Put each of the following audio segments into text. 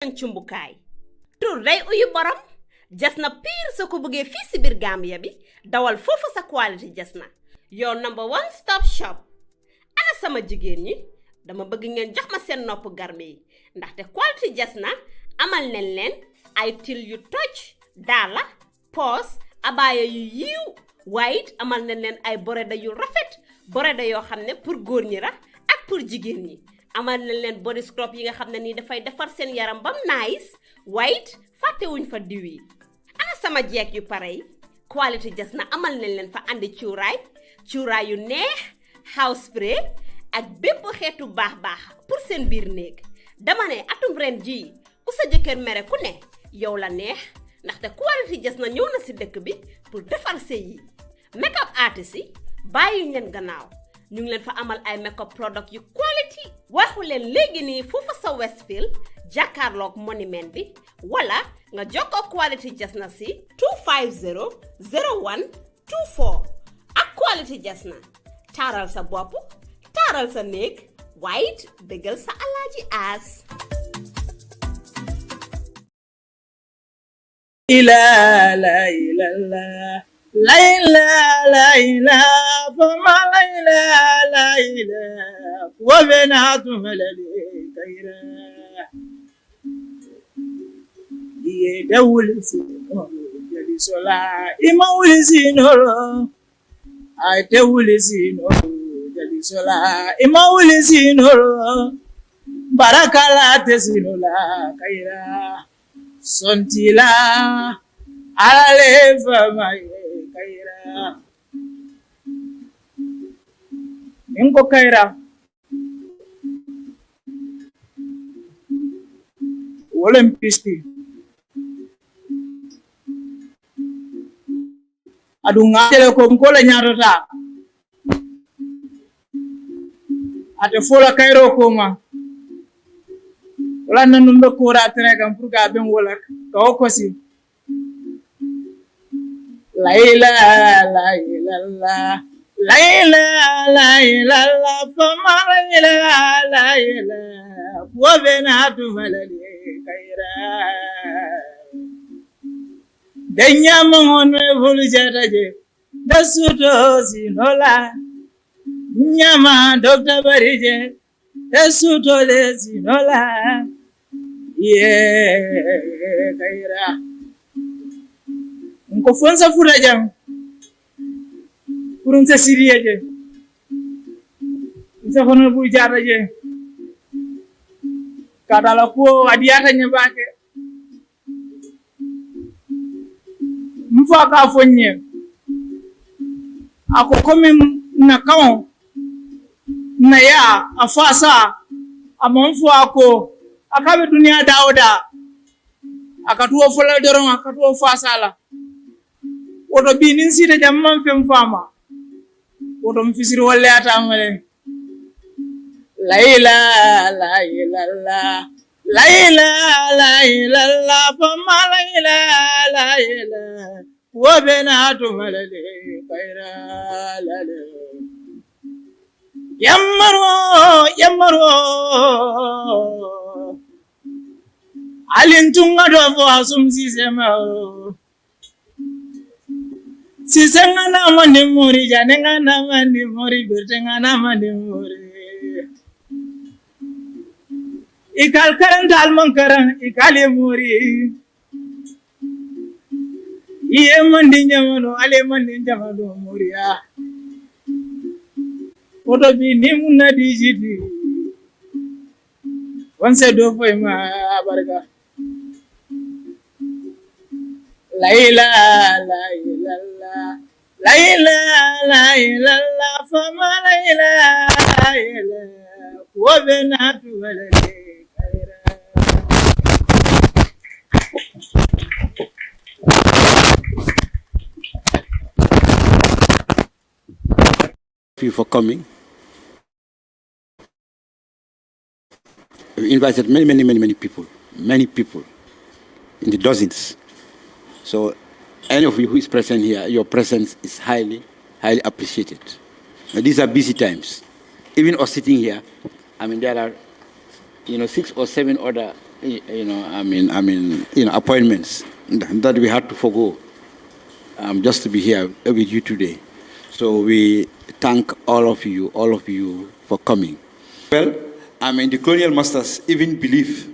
cumbukaay tur day uyu borom jasna pire soo ko bëggee fii si biir Gambia bi dawal foofu sa quality jasna your number one stop shop. Ana sama jigéen ñi dama bëgg ngeen jox ma seen nopp garme yi ndaxte quality jasna amal nañ leen ay til yu toj daala poos abaaya yu yiiw waaye it amal nañ leen ay boreda yu rafet boreda yoo xam ne pour góor ñi la ak pour jigéen ñi. amal nañ leen body scrub yi nga xam ne nii dafay defar seen yaram bam nice white fàttewuñ fa diw yi. ana sama jeeg yu pare yi quality jasna amal nañ leen fa andi cuuraay yu neex house spray ak bépp xeetu baax pour seen biir néeg dama ne atum ren jii ku sa jëkkër mere ku ne yow la neex ndaxte quality jasna ñëw na si dëkk bi pour defar sëy yi. makeup artist yi bàyyi leen gannaaw ñu ngi leen fa amal ay makeup product yu quality waxu leen léegi nii foofu sa Westfield jàkkaarloog monument bi wala nga jokkoo quality jasna si 250 01 24 ak quality jasna taaral sa bopp taaral sa néeg waaye it bégal sa alaaji aas. La la la Laila, Laila, fama Laila, Laila, wabenatu melali kaira. Iye dawuli sino, jadi sola, ima uli sino, ay dawuli sino, jadi sola, ima uli sino, barakala te sino la kaira, sontila, ale fama kaira inko kaira wolem pisti adunga tele ko mkola nyarota ate fola kairo koma wala nanumbe ko ra trega mpurga ben wala ko kosi Laila, Laila, Laila, Laila, fama Laila, Laila, wabenatu melali kaira. Denya mongonwe vulujataje, dasuto sinola. Nyama Dr. Barije, dasuto le sinola. Yeah, kaira. Nko fonsa fura jam kurun sa siriya je nsa kono bu jara je kadala ko adiyata nyabake mfa ka fonye ako komi na kawo na ya afasa amonfu ako akabe dunia dauda akatuo fola doron akatuo fasala woto bi nin sita jamman fem fama woto mfisiri wale atamale Laila Laila Laila Laila la fama Laila Laila wabenatu malale kaira lale yamaro alintunga do asum sisema Sisengana mandi muri janengana mandi muri bertengana mandi muri ikal karantal mangkaran ikali muri iye mandi nyamano ale mandi nyamano muri ya odo bi nimuna dijiti wanse do foi ma barka Laila Laila Laila Laila fama Laila Laila wabenatu melali kaira. Thank you for coming. We invited many people in the dozens. So any of you who is present here, your presence is highly appreciated. Now, these are busy times. Even us sitting here, I mean, there are 6 or 7 other appointments that we had to forgo just to be here with you today. So we thank all of you for coming. Well, the colonial masters even believe,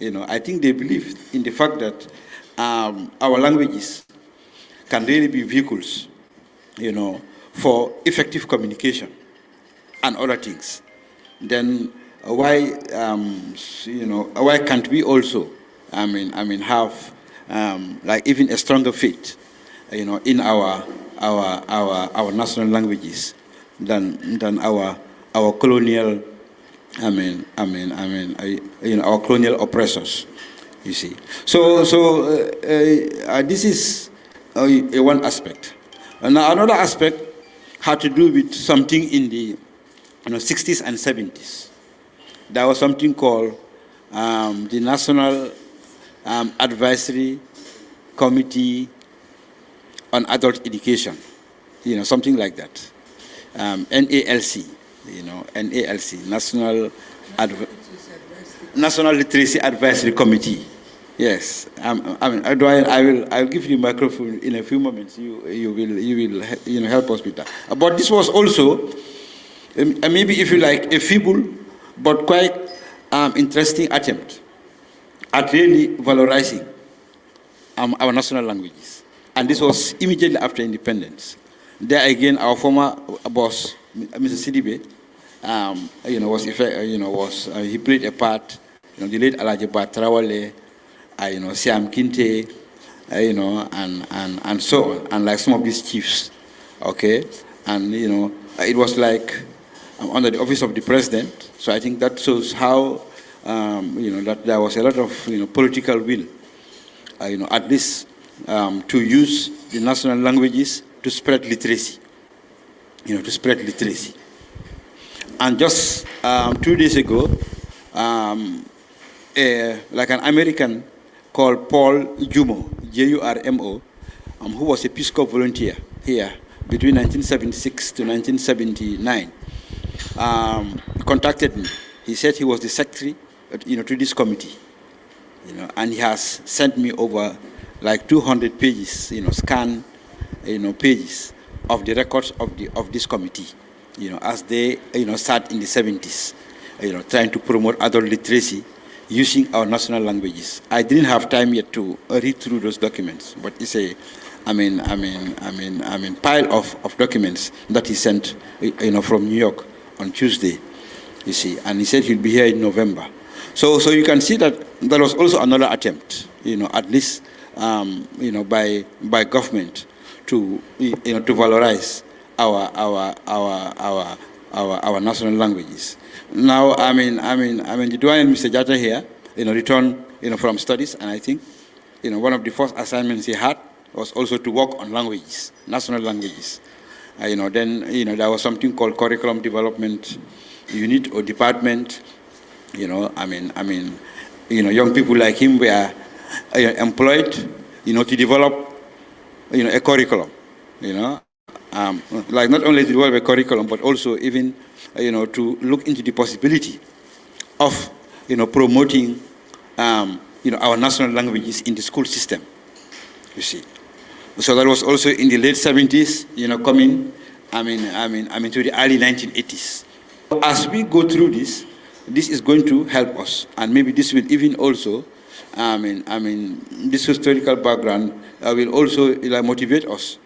I think they believe in the fact that our languages can really be vehicles, for effective communication and other things. Then why can't we also, have like even a stronger faith, in our national languages than our colonial, our colonial oppressors. You see, so this is one aspect. And another aspect had to do with something in the 60s and 70s. There was something called the National Advisory Committee on Adult Education, something like that. NALC, NALC, National Literacy Advisory Committee. Yes, I will give you the microphone in a few moments. You will help us with that. But this was also maybe, if you like, a feeble but quite interesting attempt at really valorizing our national languages. And this was immediately after independence. There again, our former boss, Mr. Sidibe, he played a part. The late Alaji Batrawale, Siam Kinte, and so on, and like some of these chiefs, okay, and it was like under the office of the president. So I think that shows how that there was a lot of political will, at least to use the national languages to spread literacy, And just 2 days ago, like an American called Paul Jumo, Jurmo, who was a Peace Corps volunteer here between 1976 to 1979, contacted me. He said he was the secretary, to this committee, and he has sent me over like 200 pages, scanned, pages of the records of this committee, as they, sat in the 70s, trying to promote adult literacy using our national languages. I didn't have time yet to read through those documents, but it's a, pile of documents that he sent, from New York on Tuesday, you see, and he said he'll be here in November. So you can see that there was also another attempt, at least, by government to, to valorize our national languages. Now, the Duane Mr. Jata here, returned, from studies, and I think, one of the first assignments he had was also to work on languages, national languages. Then, there was something called curriculum development unit or department. Young people like him were employed, to develop, a curriculum, like not only to develop a curriculum, but also even, to look into the possibility of, promoting, our national languages in the school system, you see. So that was also in the late 70s, coming, to the early 1980s. As we go through this is going to help us, and maybe this will even also, this historical background will also motivate us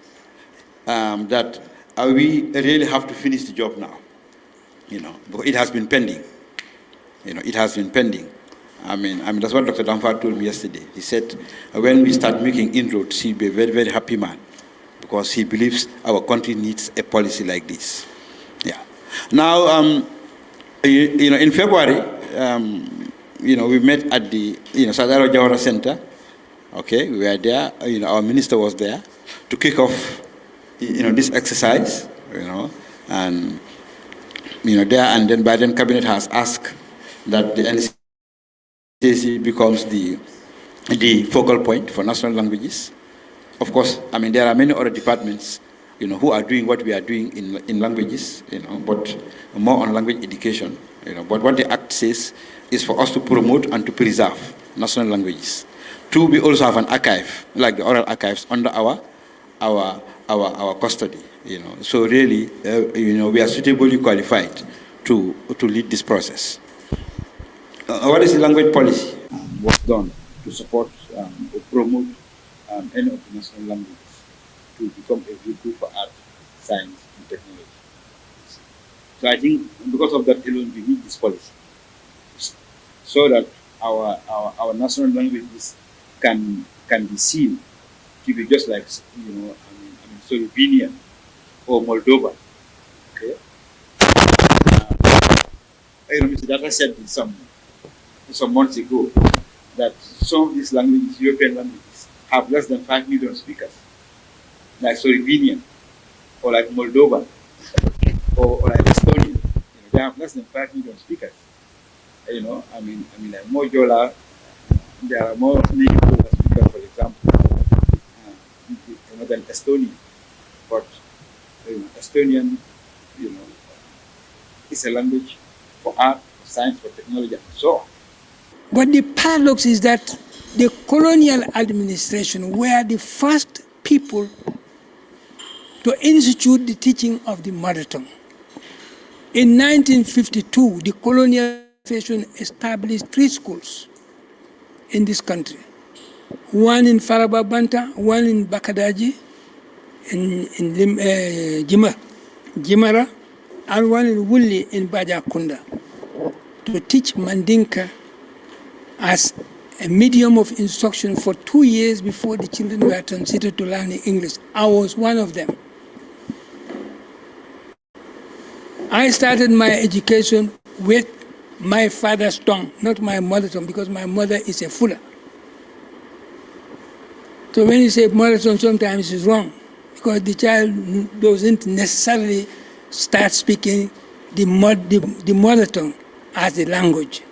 that we really have to finish the job now, because it has been pending. It has been pending. That's what Dr. Damfar told me yesterday. He said, when we start making inroads, he'll be a very, very happy man, because he believes our country needs a policy like this. Yeah. Now, in February, we met at the, Sadaro Jawara Center. Okay, we were there. Our minister was there to kick off, this exercise. And there, and then by then cabinet has asked that the NCC becomes the focal point for national languages. Of course, there are many other departments, who are doing what we are doing in languages, but more on language education. But what the Act says is for us to promote and to preserve national languages. Two, we also have an archive, like the oral archives, under our custody. So really, we are suitably qualified to lead this process. What is the language policy? Was done to support or promote any of the national languages to become a vehicle for art, science, and technology. So I think because of that alone, we need this policy, so that our national languages can be seen to be just like Slovenia or Moldova. Okay. Mr. Data said some months ago that some of these languages, European languages, have less than 5 million speakers, like Slovenian or like Moldova or like Estonia. They have less than 5 million speakers. Like Mojola, there are more native speakers, for example, than Estonian. But Estonian, is a language for art, for science, for technology, and so on. But the paradox is that the colonial administration were the first people to institute the teaching of the mother tongue. In 1952, the colonial administration established 3 schools in this country. One in Farababanta, one in Bakadaji, in Jimara, and one in Wuli in Bajakunda, to teach Mandinka as a medium of instruction for 2 years before the children were transited to learning English. I was one of them. I started my education with my father's tongue, not my mother's tongue, because my mother is a Fula. So when you say mother tongue, sometimes it's wrong, because the child doesn't necessarily start speaking the mother tongue as a language.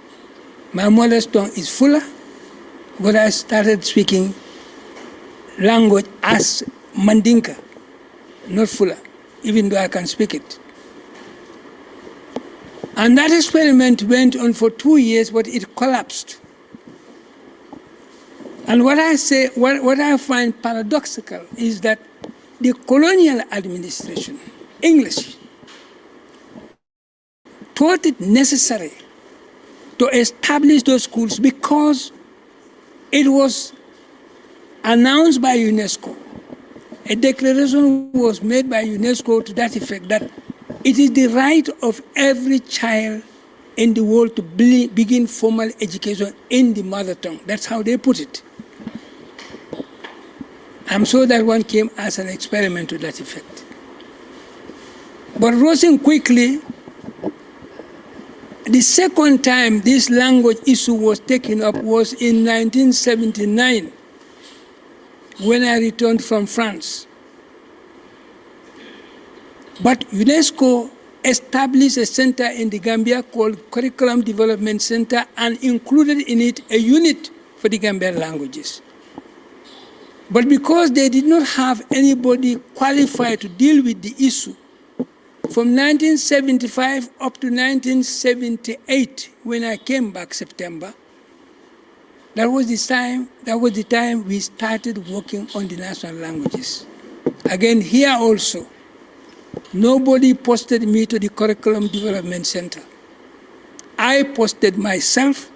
My mother's tongue is Fula, but I started speaking language as Mandinka, not Fula, even though I can speak it. And that experiment went on for 2 years, but it collapsed. And what I find paradoxical is that the colonial administration, English, thought it necessary to establish those schools because it was announced by UNESCO. A declaration was made by UNESCO to that effect, that it is the right of every child in the world to begin formal education in the mother tongue. That's how they put it. I'm sure that one came as an experiment to that effect. But rising quickly, the second time this language issue was taken up was in 1979, when I returned from France. But UNESCO established a center in the Gambia called Curriculum Development Center and included in it a unit for the Gambian languages. But because they did not have anybody qualified to deal with the issue, from 1975 up to 1978, when I came back September, that was the time we started working on the national languages. Again, here also, nobody posted me to the Curriculum Development Center. I posted myself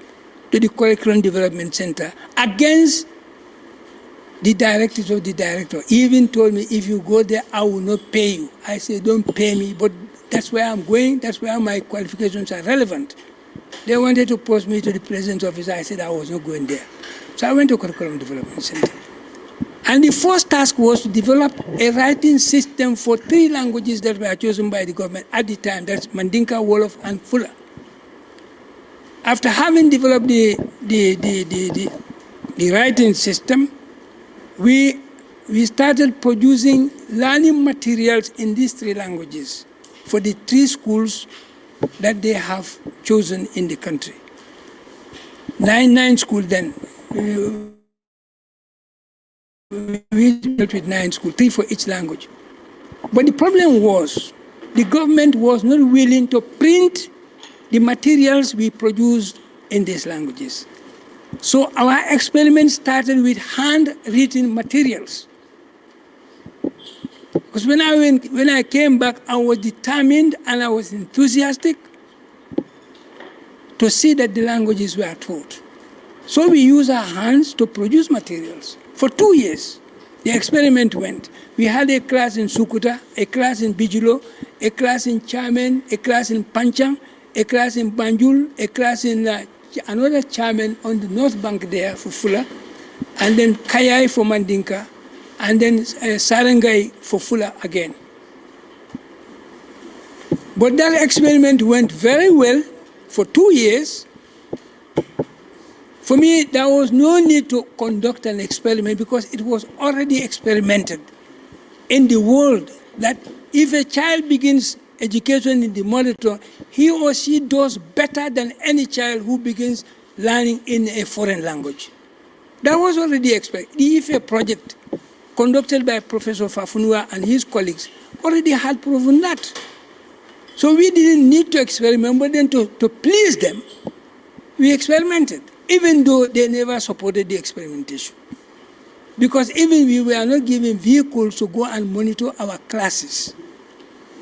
to the Curriculum Development Center against the directives of the director. He even told me, if you go there, I will not pay you. I said, don't pay me, but that's where I'm going, that's where my qualifications are relevant. They wanted to post me to the president's office. I said I was not going there. So I went to Curriculum Development Center. And the first task was to develop a writing system for 3 languages that were chosen by the government at the time. That's Mandinka, Wolof, and Fula. After having developed the writing system, we started producing learning materials in these 3 languages for the 3 schools that they have chosen in the country. 9 schools then. We dealt with 9 schools, 3 for each language. But the problem was, the government was not willing to print the materials we produce in these languages. So our experiment started with handwritten materials. Because when I came back, I was determined and I was enthusiastic to see that the languages were taught. So we used our hands to produce materials. For 2 years, the experiment went. We had a class in Sukuta, a class in Bijulo, a class in Chamen, a class in Panchang, a class in Banjul, a class in another Chamen on the north bank there for Fula, and then Kayai for Mandinka, and then Sarangai for Fula again. But that experiment went very well for 2 years. For me, there was no need to conduct an experiment because it was already experimented in the world that if a child begins education in the mother tongue, he or she does better than any child who begins learning in a foreign language. That was already expected. The IFE project conducted by Professor Fafunua and his colleagues already had proven that. So we didn't need to experiment, but then to please them, we experimented, even though they never supported the experimentation. Because even we were not given vehicles to go and monitor our classes.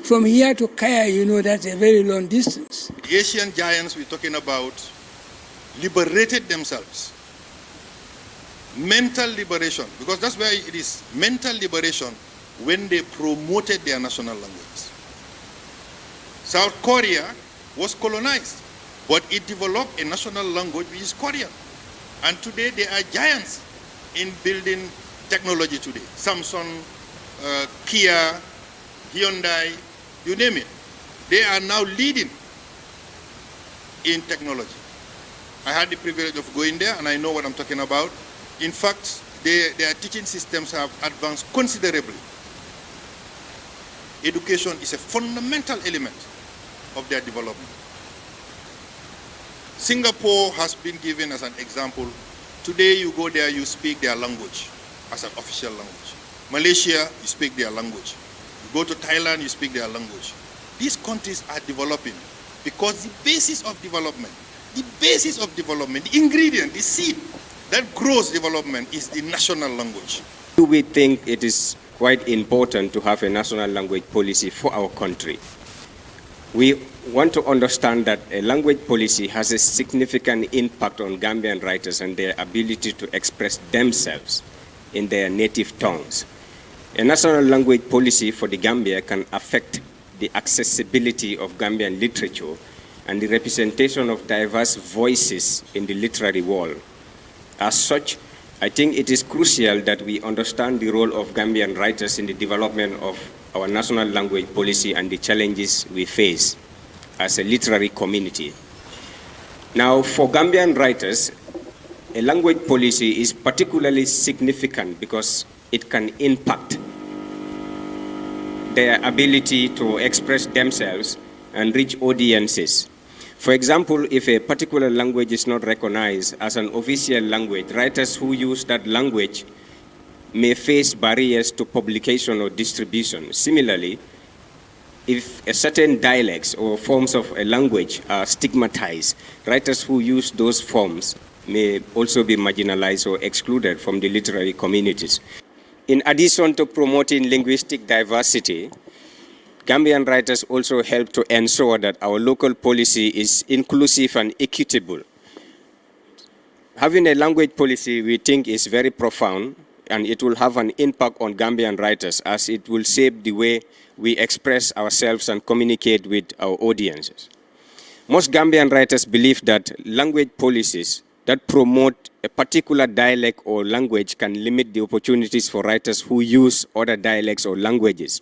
From here to Kaya, you know, that's a very long distance. The Asian giants we're talking about liberated themselves. Mental liberation, because that's where it is, mental liberation, when they promoted their national languages. South Korea was colonized, but it developed a national language which is Korean. And today they are giants in building technology today. Samsung, Kia, Hyundai, you name it. They are now leading in technology. I had the privilege of going there and I know what I'm talking about. In fact, their teaching systems have advanced considerably. Education is a fundamental element of their development. Singapore has been given as an example. Today you go there, you speak their language as an official language. Malaysia, you speak their language. You go to Thailand, you speak their language. These countries are developing because the basis of development, the ingredient, the seed that grows development is the national language. We think it is quite important to have a national language policy for our country. We want to understand that a language policy has a significant impact on Gambian writers and their ability to express themselves in their native tongues. A national language policy for the Gambia can affect the accessibility of Gambian literature and the representation of diverse voices in the literary world. As such, I think it is crucial that we understand the role of Gambian writers in the development of our national language policy and the challenges we face as a literary community. Now, for Gambian writers, a language policy is particularly significant because it can impact their ability to express themselves and reach audiences. For example, if a particular language is not recognized as an official language, writers who use that language may face barriers to publication or distribution. Similarly, if a certain dialects or forms of a language are stigmatized, writers who use those forms may also be marginalized or excluded from the literary communities. In addition to promoting linguistic diversity, Gambian writers also help to ensure that our local policy is inclusive and equitable. Having a language policy, we think, is very profound, and it will have an impact on Gambian writers as it will shape the way we express ourselves and communicate with our audiences. Most Gambian writers believe that language policies that promote a particular dialect or language can limit the opportunities for writers who use other dialects or languages.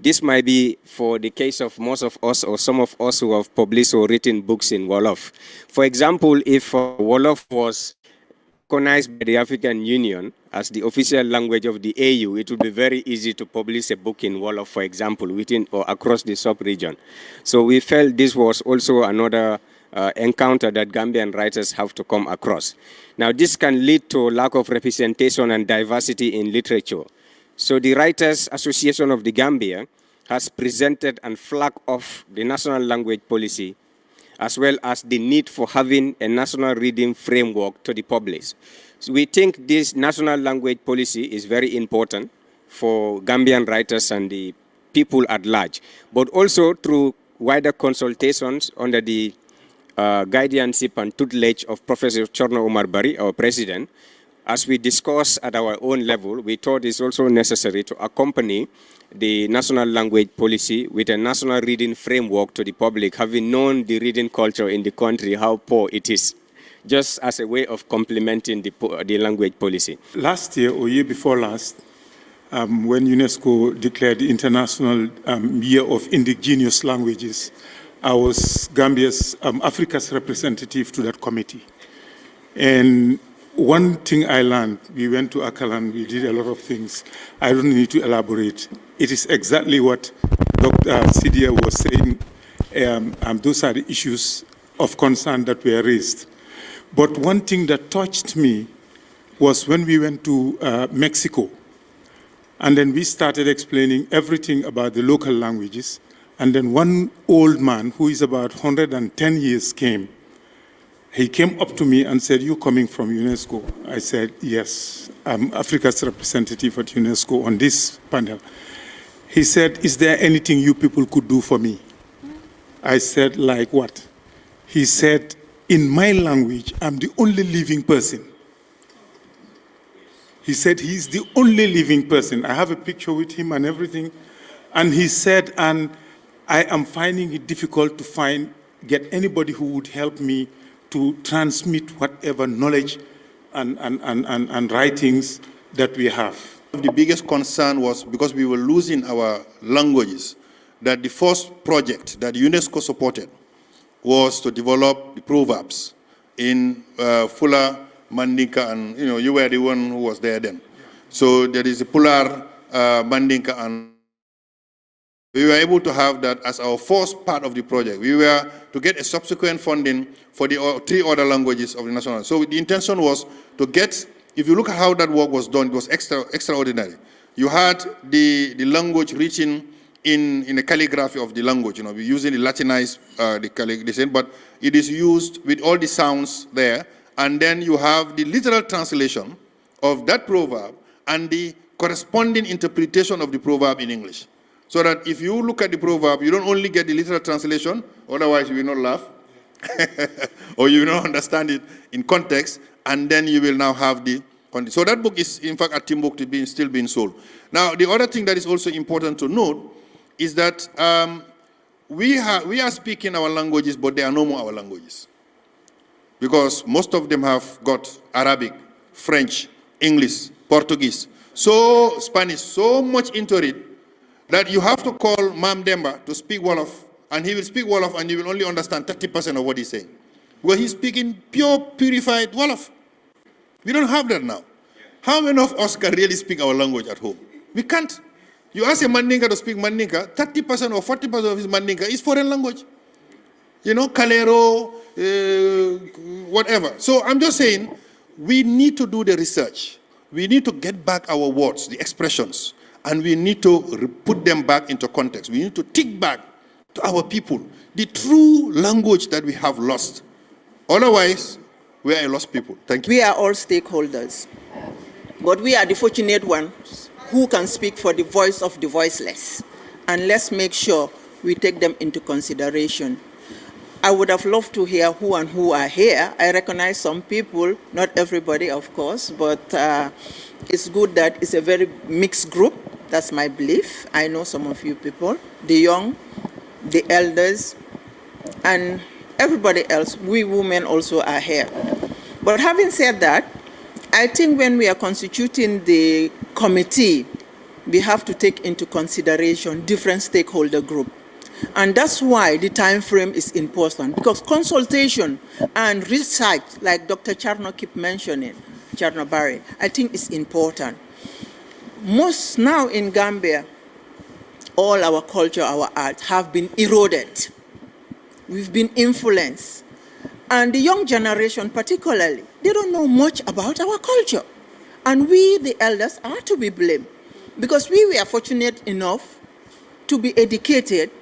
This might be for the case of most of us or some of us who have published or written books in Wolof. For example, if Wolof was recognized by the African Union as the official language of the AU, it would be very easy to publish a book in Wolof, for example, within or across the sub-region. So we felt this was also another encounter that Gambian writers have to come across. Now, this can lead to lack of representation and diversity in literature. So the Writers Association of the Gambia has presented and flagged off the national language policy as well as the need for having a national reading framework to the public. So we think this national language policy is very important for Gambian writers and the people at large, but also through wider consultations under the guardianship and tutelage of Professor Chorno Omar Bari, our president. As we discussed at our own level, we thought it's also necessary to accompany the national language policy with a national reading framework to the public, having known the reading culture in the country, how poor it is, just as a way of complementing the language policy. Last year or year before last, when UNESCO declared the International Year of Indigenous Languages, I was Gambia's, Africa's representative to that committee. And one thing I learned, we went to Akalan, we did a lot of things. I don't need to elaborate. It is exactly what Dr. Sidia was saying. Those are the issues of concern that were raised. But one thing that touched me was when we went to Mexico, and then we started explaining everything about the local languages. And then one old man who is about 110 years came. He came up to me and said, "You coming from UNESCO?" I said, "Yes, I'm Africa's representative at UNESCO on this panel." He said, "Is there anything you people could do for me?" I said, "Like what?" He said, "In my language, I'm the only living person." He said he's the only living person. I have a picture with him and everything. And he said, "And I am finding it difficult to get anybody who would help me to transmit whatever knowledge and writings that we have." The biggest concern was because we were losing our languages, that the first project that UNESCO supported was to develop the proverbs in Fula, Mandinka, and you were the one who was there then. So there is a Pular, Mandinka, and we were able to have that as our first part of the project. We were to get a subsequent funding for the 3 other languages of the national. So the intention was to get, if you look at how that work was done, it was extraordinary. You had the language written in the calligraphy of the language, we're using the Latinized the calligraphy, but it is used with all the sounds there, and then you have the literal translation of that proverb and the corresponding interpretation of the proverb in English. So that if you look at the proverb, you don't only get the literal translation, otherwise you will not laugh, or you will not understand it in context, and then you will now have the context. So that book is, in fact, at Timbuktu still being sold. Now, the other thing that is also important to note is that we are speaking our languages, but they are no more our languages. Because most of them have got Arabic, French, English, Portuguese, so Spanish, so much into it, that you have to call Mam Demba to speak Wolof, and he will speak Wolof, and you will only understand 30% of what he's saying. Well, he's speaking pure, purified Wolof. We don't have that now. How many of us can really speak our language at home? We can't. You ask a Mandinka to speak Mandinka, 30% or 40% of his Mandinka is foreign language. Calero, whatever. So I'm just saying, we need to do the research. We need to get back our words, the expressions, and we need to put them back into context. We need to take back to our people the true language that we have lost. Otherwise, we are a lost people. Thank you. We are all stakeholders, but we are the fortunate ones who can speak for the voice of the voiceless. And let's make sure we take them into consideration. I would have loved to hear who and who are here. I recognize some people, not everybody, of course, but it's good that it's a very mixed group. That's my belief. I know some of you people, the young, the elders, and everybody else. We women also are here. But having said that, I think when we are constituting the committee, we have to take into consideration different stakeholder groups. And that's why the time frame is important, because consultation and research, like Dr. Charno keep mentioning, Charno Barry, I think is important. Most now in Gambia, all our culture, our art have been eroded. We've been influenced. And the young generation particularly, they don't know much about our culture. And we, the elders, are to be blamed, because we were fortunate enough to be educated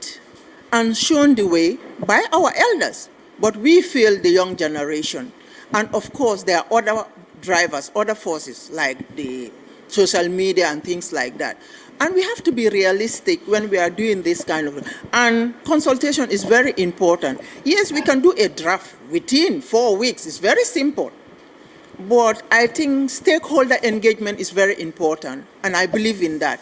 and shown the way by our elders. But we fail the young generation. And of course, there are other drivers, other forces like the social media and things like that. And we have to be realistic when we are doing this kind of, and consultation is very important. Yes, we can do a draft within 4 weeks. It's very simple. But I think stakeholder engagement is very important, and I believe in that.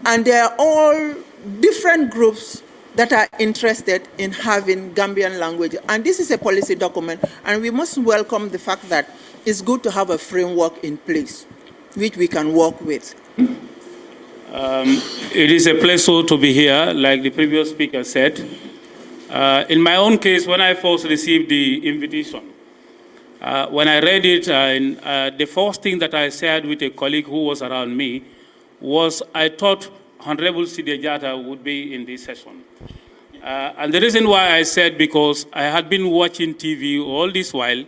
And they are all different groups that are interested in having Gambian language. And this is a policy document, and we must welcome the fact that it's good to have a framework in place, which we can work with. It is a pleasure to be here, like the previous speaker said. In my own case, when I first received the invitation, when I read it, the first thing that I shared with a colleague who was around me was I thought Honorable Sidya Jata would be in this session. And the reason why I said, because I had been watching TV all this while,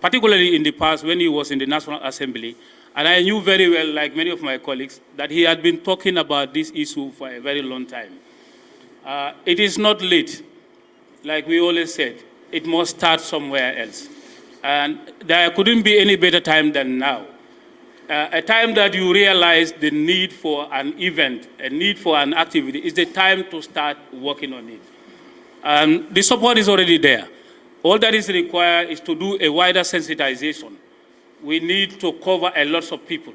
particularly in the past when he was in the National Assembly, and I knew very well, like many of my colleagues, that he had been talking about this issue for a very long time. It is not late, like we always said. It must start somewhere else. And there couldn't be any better time than now. A time that you realize the need for an event, a need for an activity, is the time to start working on it. The support is already there. All that is required is to do a wider sensitization. We need to cover a lot of people.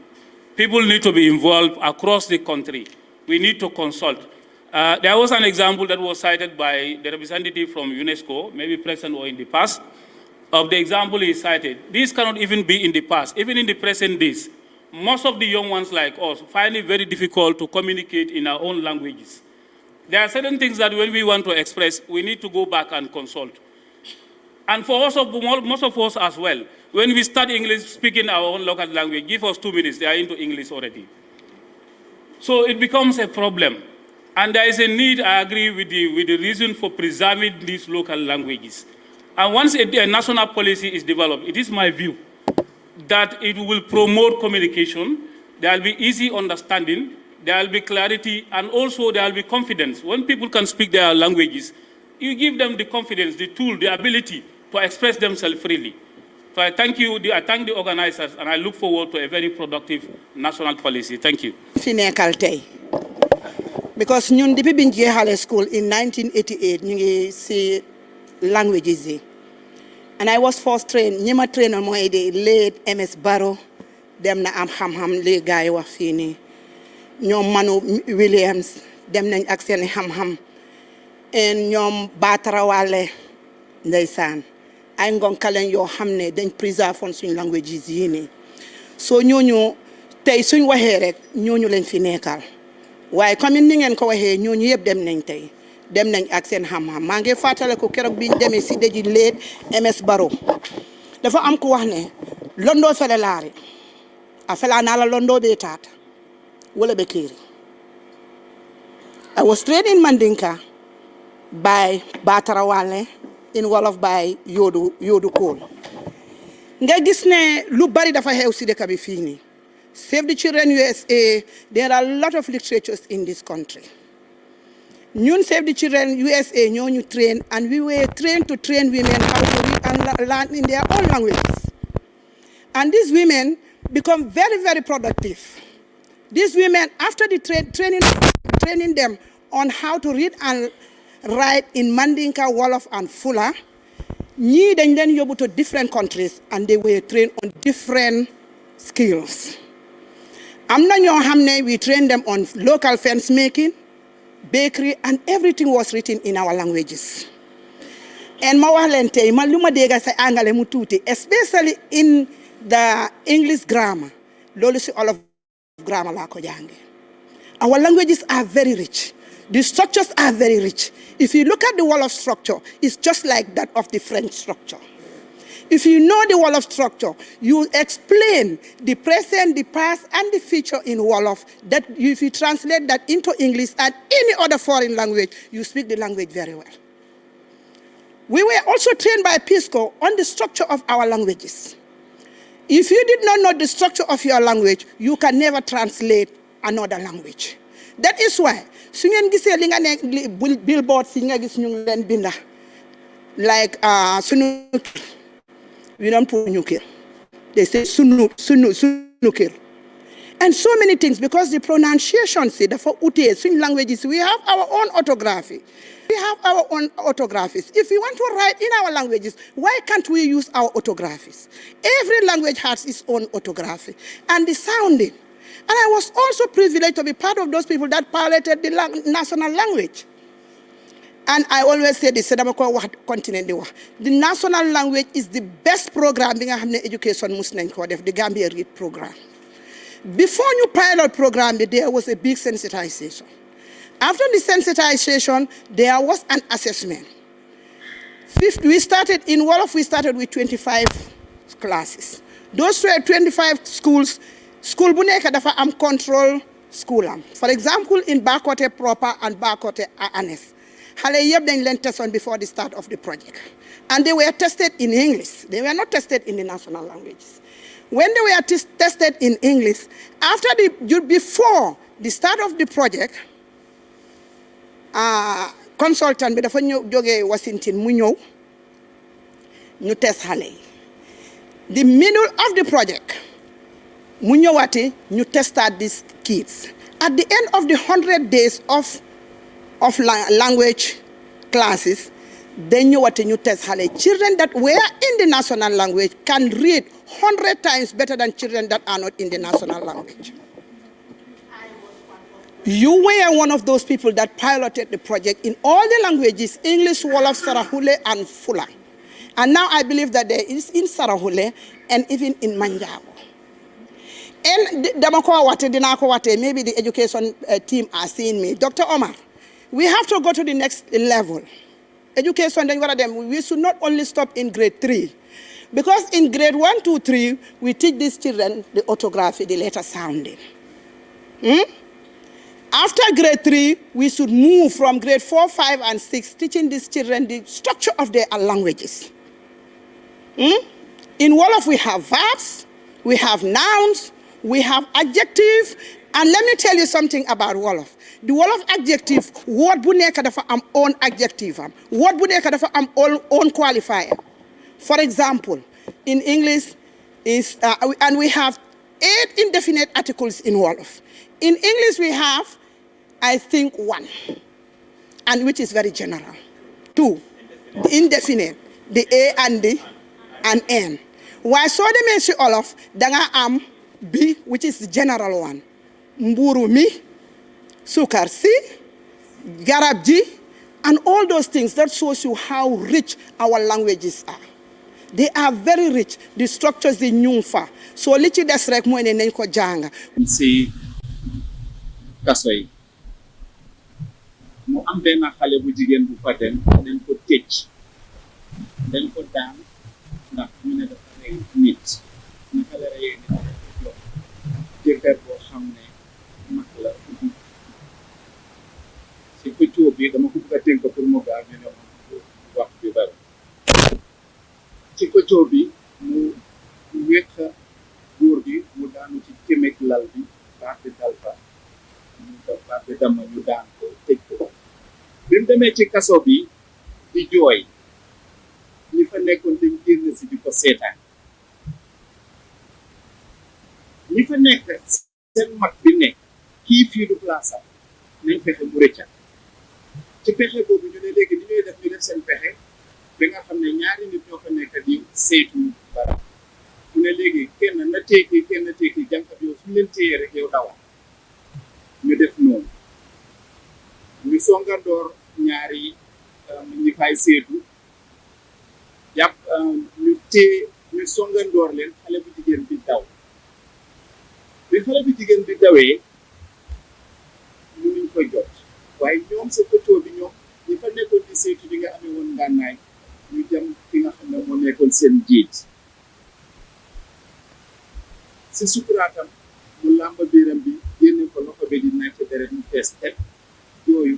People need to be involved across the country. We need to consult. There was an example that was cited by the representative from UNESCO, maybe present or in the past, of the example he cited. This cannot even be in the past. Even in the present days, most of the young ones like us find it very difficult to communicate in our own languages. There are certain things that when we want to express, we need to go back and consult. And for us, most of us as well, when we start English, speaking our own local language, give us 2 minutes, they are into English already. So it becomes a problem. And there is a need, I agree with the reason for preserving these local languages. And once a national policy is developed, it is my view that it will promote communication, there will be easy understanding, there will be clarity, and also there will be confidence. When people can speak their languages, you give them the confidence, the tool, the ability to express themselves freely. So I thank you, I thank the organizers, and I look forward to a very productive national policy. Thank you. Because ñun depuis biñ jéxalé school in 1988 ñu ngi ci languages yi. And I was first trained, ñima train moy the late MS Barrow dem na am xam-xam li gaay wax fi ni. Ñom Manu Williams dem nañ ak seen xam-xam. En ñom Batara Wale ndeysaan ay ngon kalen yo xamne dañ preserve suñ languages yi ni. So ñoñu tay suñ waxé rek ñoñu lañ fi nekkal. Waaye comme ni ngeen ko waxee ñooñu yëpp dem nañ tey dem nañ ak seen xam-xam maa ngi fàttale ko keroog bi ñu demee si dëji leet MS Barrow dafa am ku wax ne londoo fele laari a felaa naa la londoo bee taata wala be kéeri. I was trained in Mandinka by Batara Wale, in Wolof by Yodu Kool. Nga gis ne lu bari dafa xew si dëkk bi fii nii. Save the Children USA, there are a lot of literatures in this country. Ñun Save the Children USA ñoo ñu train, and we were trained to train women how to read and learn in their own languages. And these women become very, very productive. These women, after the training them on how to read and write in Mandinka, Wolof, and Fula, ñii dañ leen yóbbu to different countries, and they were trained on different skills. We trained them on local fence making, bakery, and everything was written in our languages. And especially in the English grammar, all of grammar. Our languages are very rich. The structures are very rich. If you look at the Wolof structure, it's just like that of the French structure. If you know the Wolof structure, you explain the present, the past, and the future in Wolof. That if you translate that into English and any other foreign language, you speak the language very well. We were also trained by PISCO on the structure of our languages. If you did not know the structure of your language, you can never translate another language. That is why, su ngeen gisee li nga ne billboard si nga gis ñu leen binda like sunu, we don't put nyukir. They say sunukir. And so many things, because the pronunciation, see, the for UTS, swing languages, we have our own orthography. We have our own orthographies. If we want to write in our languages, why can't we use our orthographies? Every language has its own orthography. And the sounding. And I was also privileged to be part of those people that piloted the national language. And I always say this, the national language is the best program in education, the Gambia Read program. Before new pilot program, there was a big sensitization. After the sensitization, there was an assessment. We started in Wolof, we started with 25 classes. Those were 25 schools. School buneka dafa am control school am. For example, in Bakote proper and Bakote Anes. Hale yeb dañ len tested before the start of the project. And they were tested in English. They were not tested in the national languages. When they were tested in English, before the start of the project, consultant bi dafa ñëw jógee Washington mu ñëw ñu test xale yi. The middle of the project, mu ñëwaati ñu tested these kids. At the end of the 100 days of language classes, they ñëwaati ñu test xale yi. Children that were in the national language can read 100 times better than children that are not in the national language. You were one of those people that piloted the project in all the languages, English, Wolof, Sarahule, and Fula. And now I believe that there is in Sarahule and even in Manjabo. And maybe the education team are seeing me. Dr. Omar, we have to go to the next level. Education, we should not only stop in grade 3. Because in grade 1, 2, 3, we teach these children the orthography, the letter sounding. After grade 3, we should move from grade 4, 5, and 6, teaching these children the structure of their languages. In Wolof, we have verbs, we have nouns, we have adjectives, and let me tell you something about Wolof. The Wolof adjective, word bu nekk dafa am own adjective am, word bu nekk dafa am own qualifier. For example, in English, and we have 8 indefinite articles in Wolof. In English, we have, I think, 1, and which is very general. 2, the indefinite, the A and the and N. Why so they mention Wolof, danga am B, which is the general one. Mburu mi, sukar si, garab ji, and all those things. That shows you how rich our languages are. They are very rich. The structures in Nyungfa. So lichi des rek mo ne nañ ko jàng. Si kaso yi mu am benn xale bu jigéen bu fa dem dañ ko tëj dañ ko daan ndax ñu ne dafa rey nit naka la reyee nit dafa jox jëkkër boo xam ne mag la si pëccoo bi dama ko bëgg a tënk pour mu gaaw ñu ne wax bi bari ci pëccoo bi mu wékk góor gi mu daanu ci kémek lal bi baax bi dal fa baax bi dama ñu daan ko tëj ko bi mu demee ci kaso bi di jooy ñi fa nekkoon dañ génn si di ko seetaan ñi fa nekk seen mag bi nekk kii fii du place am nañ fexe mu rëcca ci pexe boobu ñu ne léegi ni ñuy def ñu def seen pexe ba nga xam ne ñaari nit ñoo fa nekk di saytu dara mu ne léegi kenn na tekki kenn tekki jànkat yow suñu leen téyee rek yow dawal ñu def noonu ñu songandoor ñaari ñi fay seetu jàpp ñu songandoor leen xale bu jigéen bi daw bi xale bu jigéen bi dawee mënuñ ko jot waaye ñoom sa pëccoo bi ñoom ñi fa nekkoon di seetu di nga amee woon ngànnaay ñu jëm fi nga xam ne moo nekkoon seen jiit si sukuraatam mu làmba biiram bi génne ko loxo bi di nàcc deret mu fees teg yooyu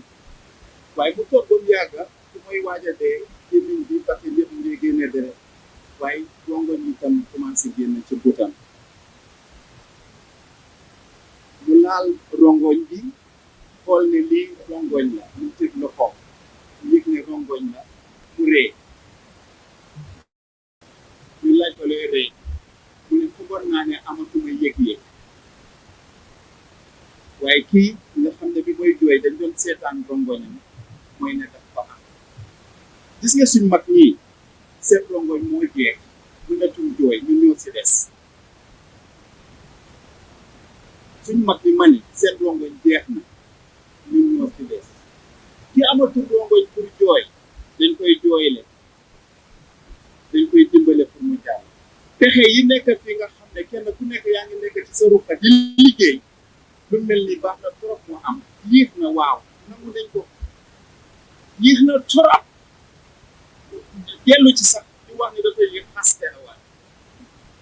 waaye bu toog ba mu yàgga su mooy waaj a dee gémmiñ bi parce que yëpp ngay génne deret waaye rongoñ yi tam commencé génn ci butam mu laal rongoñ bi xool ne lii rongoñ la mu tëj loxo yëg ne rongoñ la mu ree laaj ko lay rëy mu ne foogoon naa ne amatuma yëg-yëg waaye kii nga xam ne bi mooy jooy dañ doon seetaan rongoñam mooy ne daf ko am gis nga suñ mag ñii seen rongoñ moo jeex mënatul jooy ñun ñoo si des suñ mag ñi mani seen rongoñ jeex na ñun ñoo si des ki amatul rongoñ pour jooy dañ koy jooyle dañ koy dimbale pour mu jàll pexe yi nekk fi nga xam ne kenn ku nekk yaa ngi nekk ci sa ruqa di liggéey lu mel ni baax na trop mu am yéex na waaw nangu nañ ko yéex na trop dellu ci sax di wax ni dafay yéex xaste la waat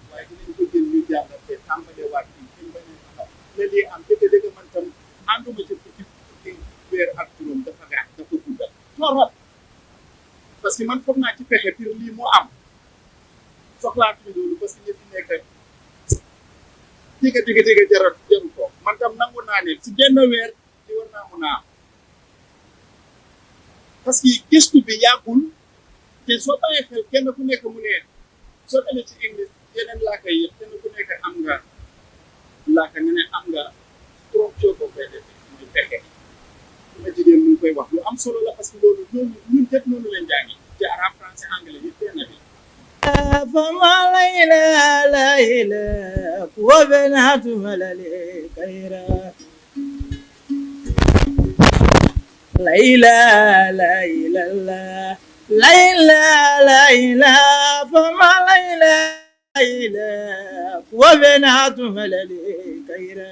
waaye dinañ ko jël ñu jàll te tàmbale waat bi ñu bañ a xam ne lii am dëgg-dëgg man tam ànduma ci fukki weer ak juróom dafa gaax dafa guddal trop parce que man foog naa ci pexe pour lii moo am soxlaatuñu loolu parce que ñëpp nekk digga jaru ko man tam nangu naa ne si benn weer di war naa mun a am parce que gëstu bi yàggul te soo bàyyee xel kenn ku nekk mu ne soo demee ci English yeneen laaka yëpp kenn ku nekk am nga laaka nga ne am nga structure boo koy defee mooy pexe su ma jigéen mu ngi koy wax lu am solo la parce que loolu loolu ñun ñëpp noonu leen jàngi ci arabe français anglais yëpp benn bi فما ليلى ليلى وبنات ملالي كيرا ليلى ليلى ليلى ليلى فما ليلى ليلى وبنات ملالي كيرا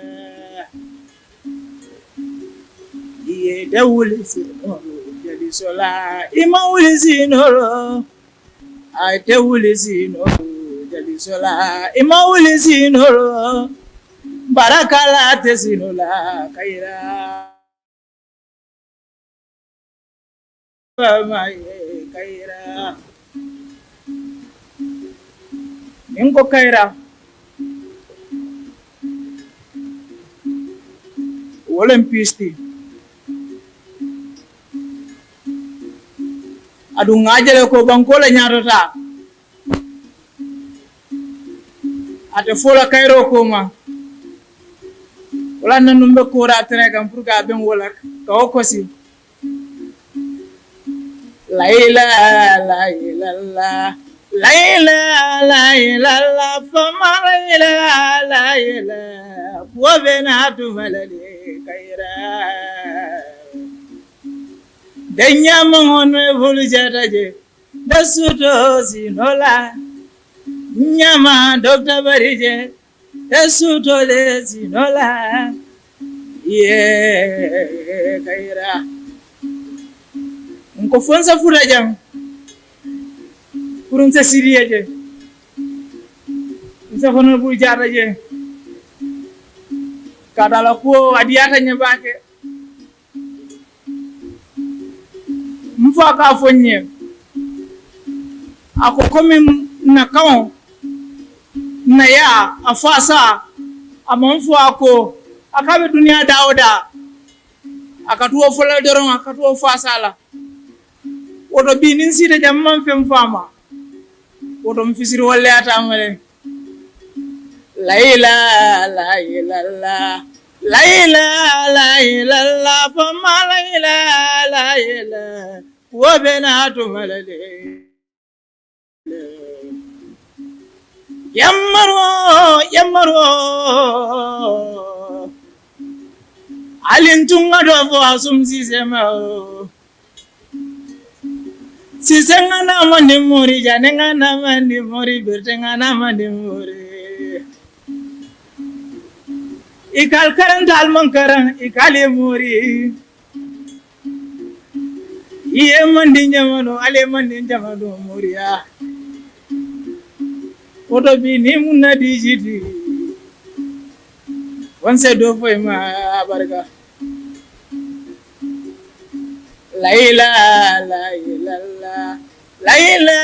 يدول سنور جلي سولا إمول سنور ate wulisino jadi sola ima wulisino barakala te sinola kaira kaira ninko kaira wolen pisti adu ngajale ko bankola ñaatota ate fola kayro ko ma wala nanum be ko ra tere kam pour ka ben wala ka o kosi laila laila laila laila la fama laila laila wa benatu malali kayra denya mongono vulu jataje dasuto sinola nyama dokta barije dasuto de sinola ye kaira nko fonsa furaja kurunsa siriyeje nsa fono bu jataje kadala ko adiyata nyabake mfaka fonye ako komi na kawo na ya afasa amonfu ako akabe dunia dauda akatuo fola doron akatuo fasala wodo binin sita jamman fem fama wodo mfisiri wale atamale laila laila laila laila la fama laila laila wa benatu malale yamaro alintunga do fo asum sisema sisenga na mandi muri janenga na mandi muri bertenga na mandi muri ikal karan dal mankaran ikali muri iye mandi nyamano ale mandi jamano muriya oto bi ni munna dijiti wanse do foy ma barka laila laila laila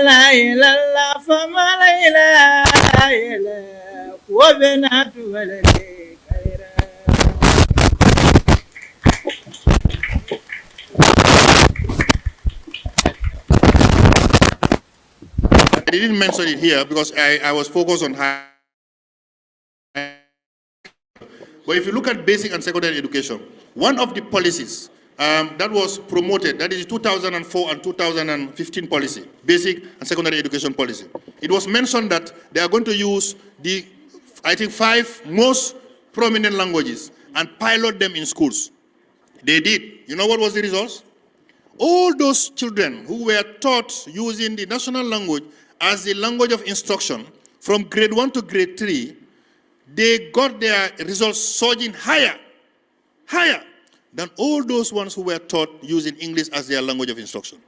laila fama laila laila wa benatu walale kaira didn't mention it here because I was focused on high. But if you look at basic and secondary education, one of the policies that was promoted, that is 2004 and 2015 policy, basic and secondary education policy. It was mentioned that they are going to use the, I think, 5 most prominent languages and pilot them in schools. They did. You know what was the results? All those children who were taught using the national language as the language of instruction from grade 1 to grade 3, they got their results surging higher than all those ones who were taught using English as their language of instruction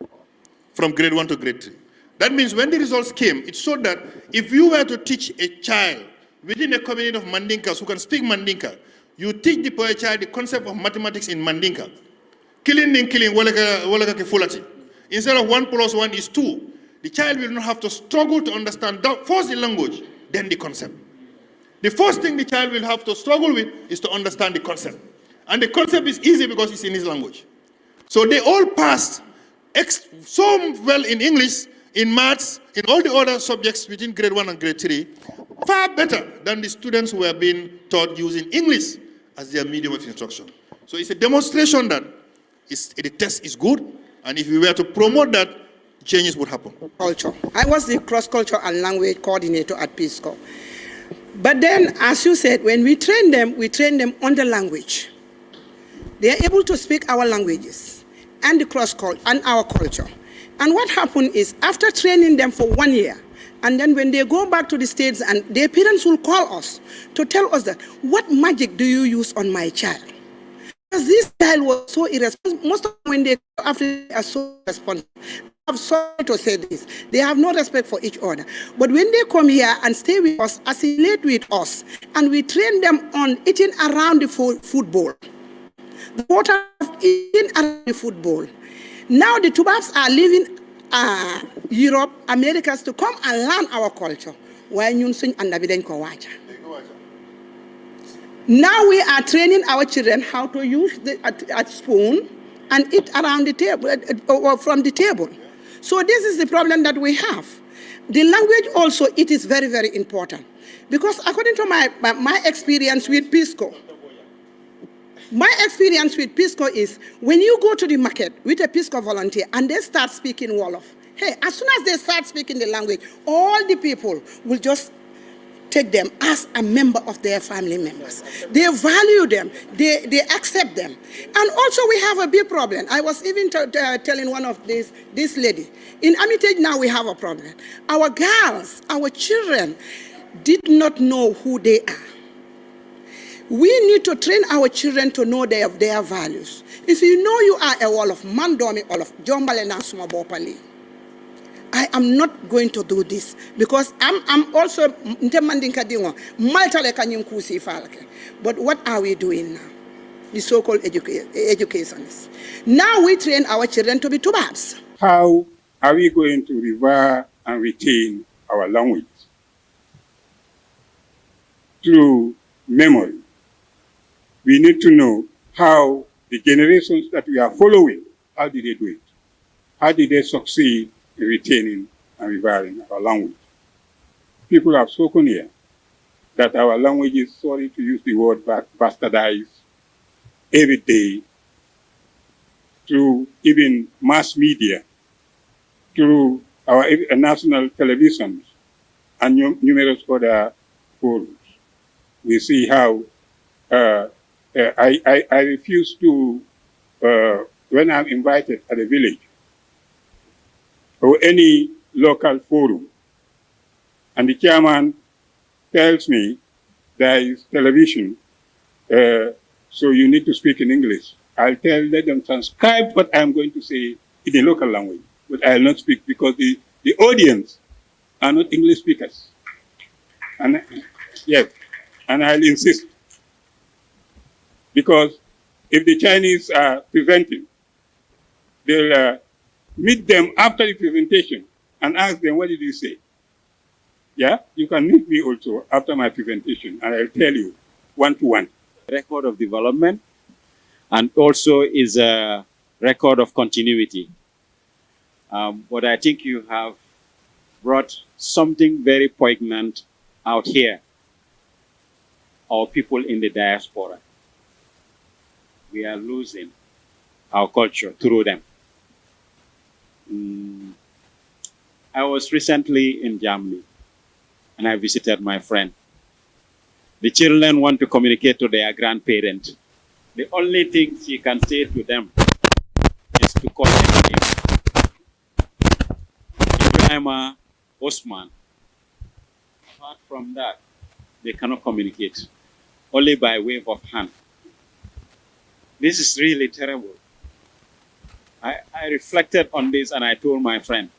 from grade 1 to grade 3. That means when the results came, it showed that if you were to teach a child within a community of Mandinkas who can speak Mandinka, you teach the poor child the concept of mathematics in Mandinka. Killing, walaka ke fulati. Instead of 1 plus 1 is 2, the child will not have to struggle to understand first the language, then the concept. The first thing the child will have to struggle with is to understand the concept. And the concept is easy because it's in his language. So they all passed so well in English, in maths, in all the other subjects between grade 1 and grade 3, far better than the students who were being taught using English as their medium of instruction. So it's a demonstration that the test is good, and if we were to promote that, changes would happen. Culture. I was the cross-cultural and language coordinator at Peace Corps. But then, as you said, when we train them on the language. They are able to speak our languages and the cross-culture and our culture. And what happened is, after training them for 1 year, and then when they go back to the States, and their parents will call us to tell us that, what magic do you use on my child? Because this child was so irresponsible. Most of them, when they go after, they are so responsible. I'm sorry to say this. They have no respect for each other. But when they come here and stay with us, assimilate with us, and we train them on eating around the football, the water of eating around the football. Now the Tubabs are leaving Europe, Americas to come and learn our culture. Now we are training our children how to use a spoon and eat around the table, or from the table. So this is the problem that we have. The language also, it is very, very important. Because according to my experience with Peace Corps, is when you go to the market with a Peace Corps volunteer and they start speaking Wolof, hey, as soon as they start speaking the language, all the people will just take them as a member of their family members. They value them, they accept them. And also we have a big problem. I was even telling one of this lady, in Armitage now we have a problem. Our girls, our children did not know who they are. We need to train our children to know their values. If you know you are a Wolof, Mandomi Wolof, Jombale Nasuma Bopali, I am not going to do this because I'm also but what are we doing now? The so-called educationists. Now we train our children to be Tubabs. How are we going to revere and retain our language? Through memory. We need to know how the generations that we are following, how did they do it? How did they succeed in retaining and revering our language? People have spoken here that our language is, sorry to use the word, bastardized every day through even mass media, through our national televisions and numerous other forums. We see how I refuse to, when I'm invited at a village or any local forum, and the chairman tells me there is television, so you need to speak in English. Let them transcribe what I'm going to say in the local language, but I'll not speak because the audience are not English speakers. And yes, and I'll insist. Because if the Chinese are presenting, they'll meet them after the presentation and ask them, what did you say? Yeah, you can meet me also after my presentation and I'll tell you one-to-one. Record of development and also is a record of continuity. But I think you have brought something very poignant out here. Our people in the diaspora. We are losing our culture through them. I was recently in Germany and I visited my friend. The children want to communicate to their grandparents. The only thing she can say to them is to call them name. Ibrahima, Osman. Apart from that, they cannot communicate, only by wave of hand. This is really terrible. I reflected on this and I told my friend,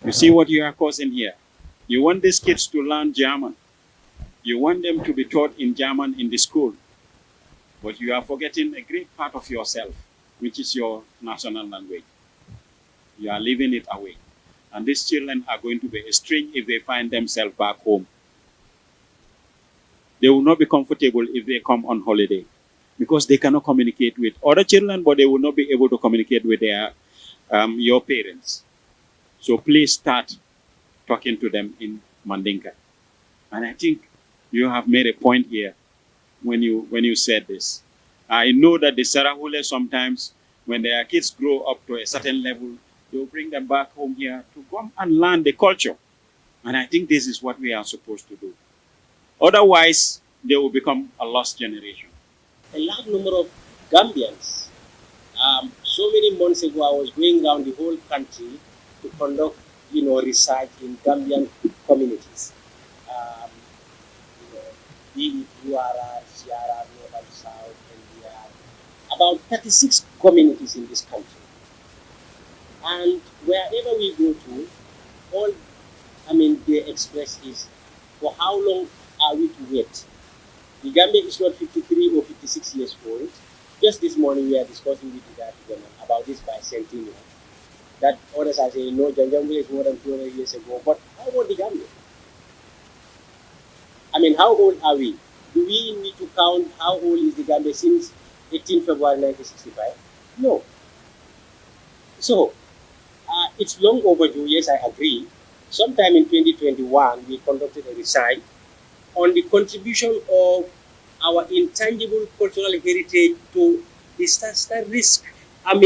you see what you are causing here? You want these kids to learn German. You want them to be taught in German in the school. But you are forgetting a great part of yourself, which is your national language. You are leaving it away. And these children are going to be estranged if they find themselves back home. They will not be comfortable if they come on holiday because they cannot communicate with other children, but they will not be able to communicate with their your parents. So please start talking to them in Mandinka. And I think you have made a point here when you said this. I know that the Sarahule sometimes, when their kids grow up to a certain level, they'll bring them back home here to come and learn the culture. And I think this is what we are supposed to do. Otherwise, they will become a lost generation. A large number of Gambians. So many months ago, I was going around the whole country to conduct, research in Gambian communities. Be it URR, CRR, Northern South, NDR, about 36 communities in this country. And wherever we go to, all, they express is, for how long are we to wait? The Gambia is not 53 or 56 years old. Just this morning we are discussing with the gentleman about this bicentennial. That others are saying, no, Janjambia is more than 200 years ago. But how about the Gambia? How old are we? Do we need to count how old is the Gambia since 18 February 1965? No. So, it's long overdue, yes, I agree. Sometime in 2021, we conducted a research on the contribution of our intangible cultural heritage to disaster risk. And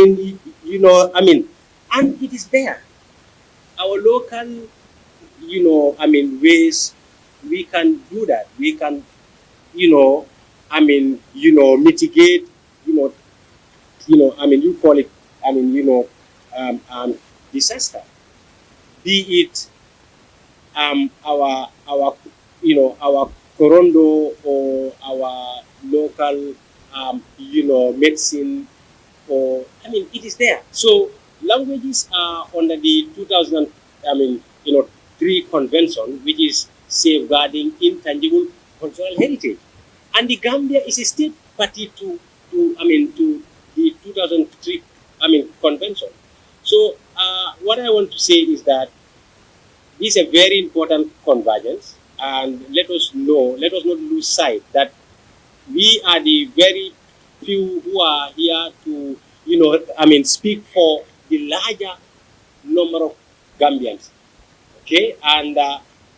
it is there. Our local, ways, we can do that. We can, mitigate, you call it, disaster. Be it our Corondo or our local, medicine, or, it is there. So languages are under the 2003 convention, which is safeguarding intangible cultural heritage. And the Gambia is a state party to the 2003 convention. So what I want to say is that this is a very important convergence, and let us not lose sight that we are the very few who are here to speak for the larger number of Gambians. Okay, and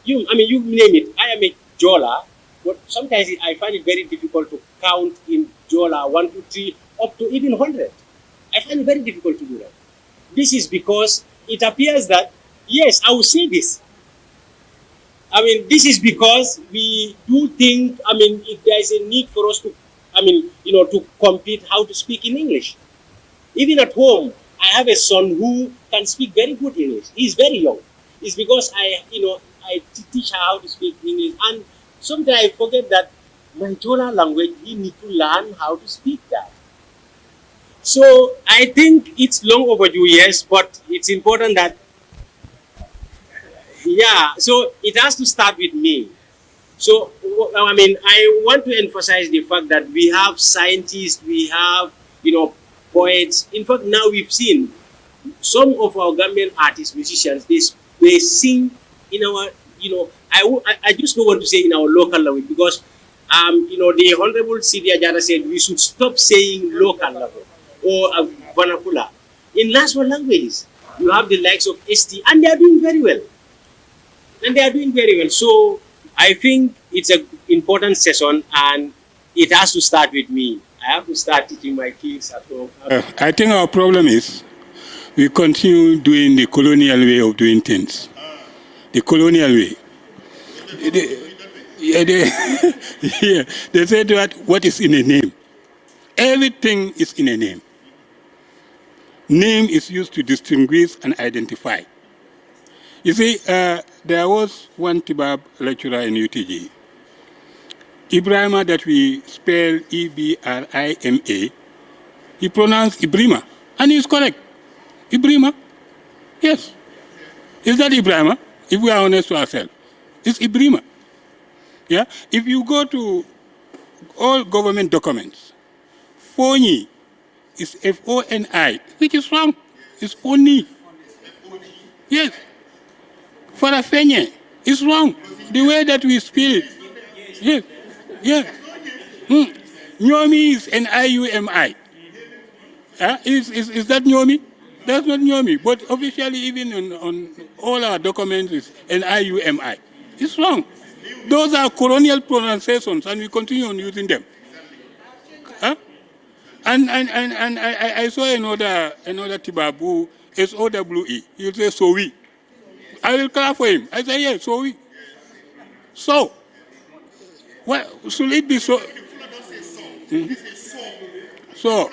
you name it. I am a Jola, but sometimes I find it very difficult to count in Jola 1, 2, 3 up to even 100. I find it very difficult to do that. This is because it appears that, yes, I will say this. This is because we do think, if there is a need for us to, to compete how to speak in English. Even at home, I have a son who can speak very good English. He's very young. It's because I teach her how to speak English. And sometimes I forget that my Jola language, we need to learn how to speak that. So I think it's long overdue, yes, but it's important that, so it has to start with me. So, I want to emphasize the fact that we have scientists, we have, poets. In fact, now we've seen some of our Gambian artists, musicians, they sing in our, I just don't want to say in our local language because, the Honorable Sylvia Jara said we should stop saying local language or vernacular. In last one languages, you have the likes of ST, and they are doing very well. And they are doing very well. So I think it's an important session, and it has to start with me. I have to start teaching my kids at home. I think our problem is we continue doing the colonial way of doing things. The colonial way. They say that what is in a name? Everything is in a name. Name is used to distinguish and identify. You see, there was one Tibab lecturer in UTG. Ibrahima, that we spell E-B-R-I-M-A, he pronounced Ibrima, and he's correct. Ibrima, yes. Is that Ibrahima? If we are honest to ourselves, it's Ibrima. Yeah. If you go to all government documents, Foni is F-O-N-I, which is wrong. It's Foni. Yes. Farafenye is wrong. The way that we spell it. Yes. Yeah. Nyomi is N-I-U-M-I. Is that Nyomi? That's not Nyomi. But officially, even on all our documents, it's N-I-U-M-I. It's wrong. Those are colonial pronunciations, and we continue on using them. Huh? And I saw another Tibabu, S-O-W-E. He'll say, so-we. I will clap for him. I say, yes, so-we. So, what should it be so? Mm-hmm. So,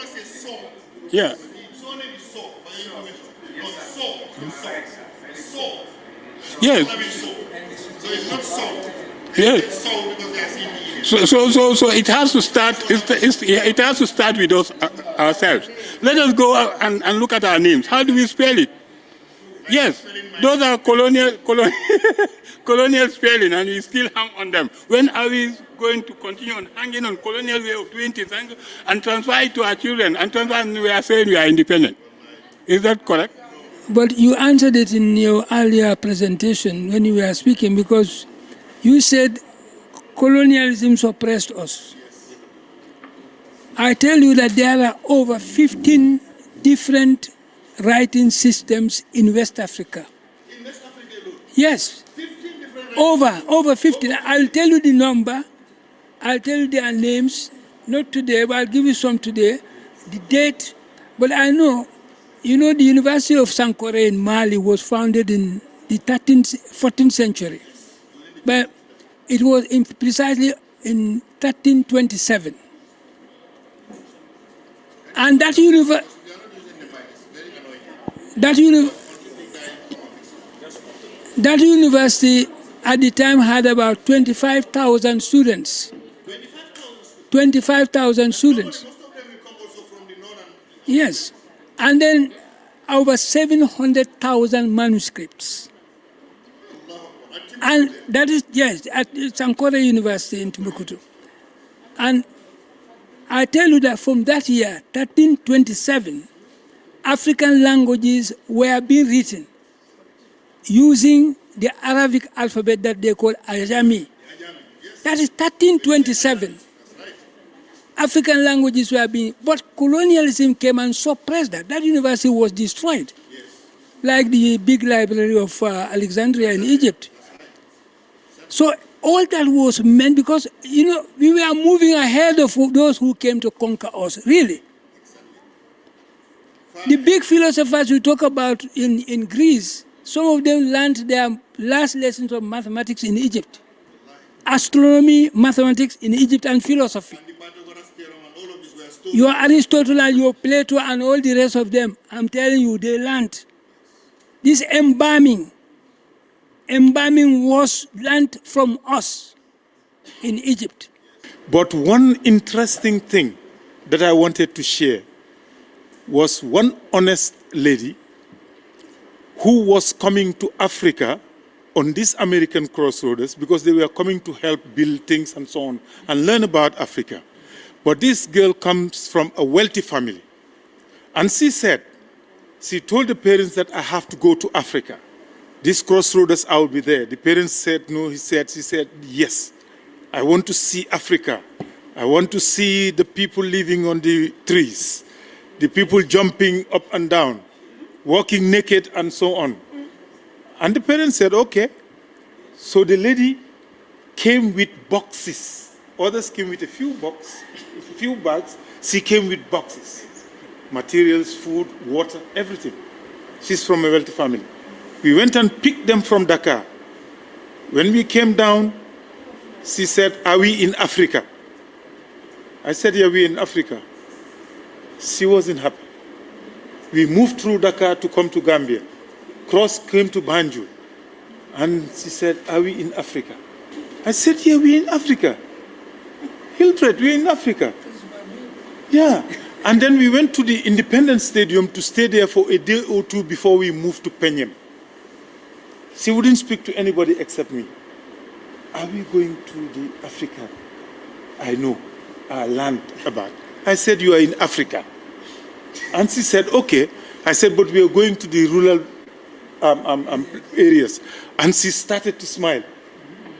yeah. Yes. Yes. So it has to start. It has to start with us ourselves. Let us go and look at our names. How do we spell it? Yes, those are colonial spelling, and we still hang on them. When are we going to continue on hanging on colonial way of doing things and transfer it to our children? And we are saying we are independent. Is that correct? But you answered it in your earlier presentation when you were speaking, because you said colonialism suppressed us. I tell you that there are over 15 different writing systems in West Africa. In West Africa alone? Yes. 15 different over 15. I'll tell you the number. I'll tell you their names. Not today, but I'll give you some today. The date. But I know, the University of Sankore in Mali was founded in the 14th century. But it was precisely in 1327. And that university at the time had about 25,000 students. 25,000 students. Yes. And then over 700,000 manuscripts. And that is, yes, at Sankore University in Timbuktu. And I tell you that from that year, 1327, African languages were being written using the Arabic alphabet that they call Ajami. That is 1327. African languages were being, but colonialism came and suppressed that. That university was destroyed, like the big library of Alexandria in Egypt. So all that was meant because, we were moving ahead of those who came to conquer us, really. The big philosophers we talk about in Greece, some of them learned their last lessons of mathematics in Egypt. Astronomy, mathematics in Egypt, and philosophy. Your Aristotle and your Plato and all the rest of them, I'm telling you, they learned. This embalming was learned from us in Egypt. But one interesting thing that I wanted to share was one honest lady who was coming to Africa on this American crossroads because they were coming to help build things and so on and learn about Africa. But this girl comes from a wealthy family. And she told the parents that I have to go to Africa. This crossroads, I will be there. The parents said no, she said yes. I want to see Africa. I want to see the people living on the trees, the people jumping up and down, walking naked and so on. And the parents said, okay. So the lady came with boxes. Others came with a few bags. She came with boxes. Materials, food, water, everything. She's from a wealthy family. We went and picked them from Dakar. When we came down, she said, "Are we in Africa?" I said, "Yeah, we're in Africa." She wasn't happy. We moved through Dakar to come to Gambia. Came to Banjul. And she said, "Are we in Africa?" I said, "Yeah, we're in Africa. Hildred, we're in Africa." Yeah. And then we went to the Independence Stadium to stay there for a day or two before we moved to Penyem. She wouldn't speak to anybody except me. "Are we going to the Africa I know, I learned about?" I said, "You are in Africa." And she said, "Okay." I said, "But we are going to the rural areas." And she started to smile.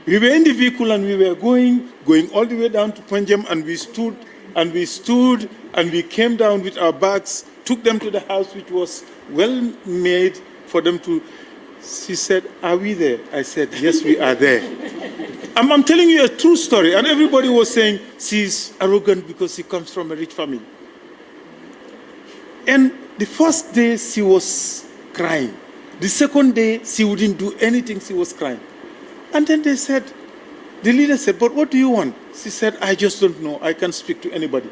We were in the vehicle and we were going all the way down to Penyem, and we stood and we came down with our bags, took them to the house, which was well made for them to. She said, "Are we there?" I said, "Yes, we are there." I'm telling you a true story. And everybody was saying she's arrogant because she comes from a rich family. And the first day she was crying. The second day she wouldn't do anything, she was crying. And then the leader said, "But what do you want?" She said, "I just don't know. I can't speak to anybody."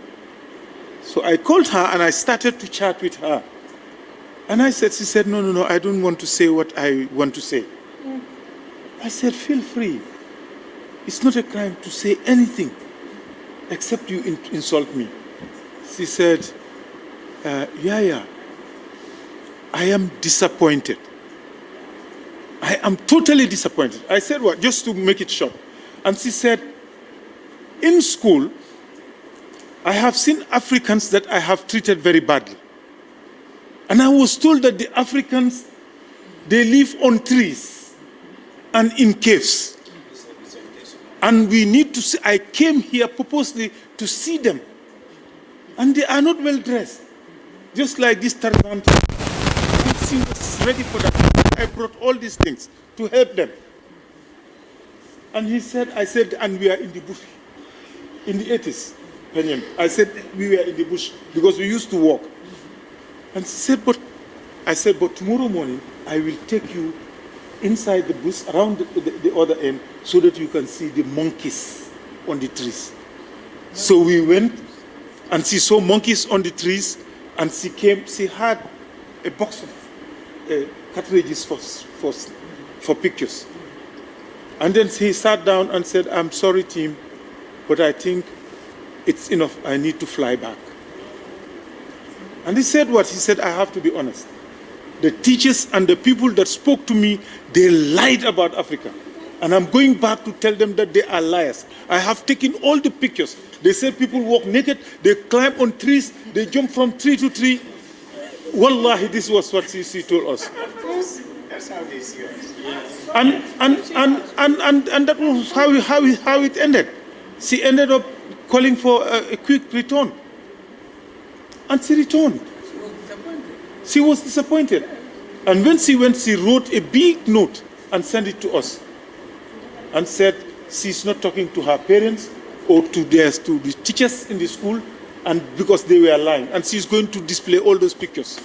So I called her and I started to chat with her. And she said, no, I don't want to say what I want to say. I said, "Feel free. It's not a crime to say anything except you insult me." She said, yeah, I am disappointed. I am totally disappointed. I said, "What?" Just to make it short. And she said, "In school, I have seen Africans that I have treated very badly. And I was told that the Africans, they live on trees and in caves. And we need to see, I came here purposely to see them. And they are not well dressed. Just like this Tarzan. And she was ready for that. I brought all these things to help them." And I said, "And we are in the bush." In the 80s, Penyem. I said, "We were in the bush because we used to walk." And she said, "But," I said, "But tomorrow morning, I will take you inside the bush, around the other end, so that you can see the monkeys on the trees." So we went, and she saw monkeys on the trees, and she had a box of cartridges for pictures. And then he sat down and said, "I'm sorry, team, but I think it's enough. I need to fly back." And he said what? He said, "I have to be honest. The teachers and the people that spoke to me, they lied about Africa. And I'm going back to tell them that they are liars. I have taken all the pictures. They said people walk naked, they climb on trees, they jump from tree to tree. Wallahi, this was what she told us." That's how they see us. And that was how it ended. She ended up calling for a quick return. And she returned. She was disappointed. And when she went, she wrote a big note and sent it to us. And said she's not talking to her parents or to the teachers in the school, and because they were lying. And she's going to display all those pictures.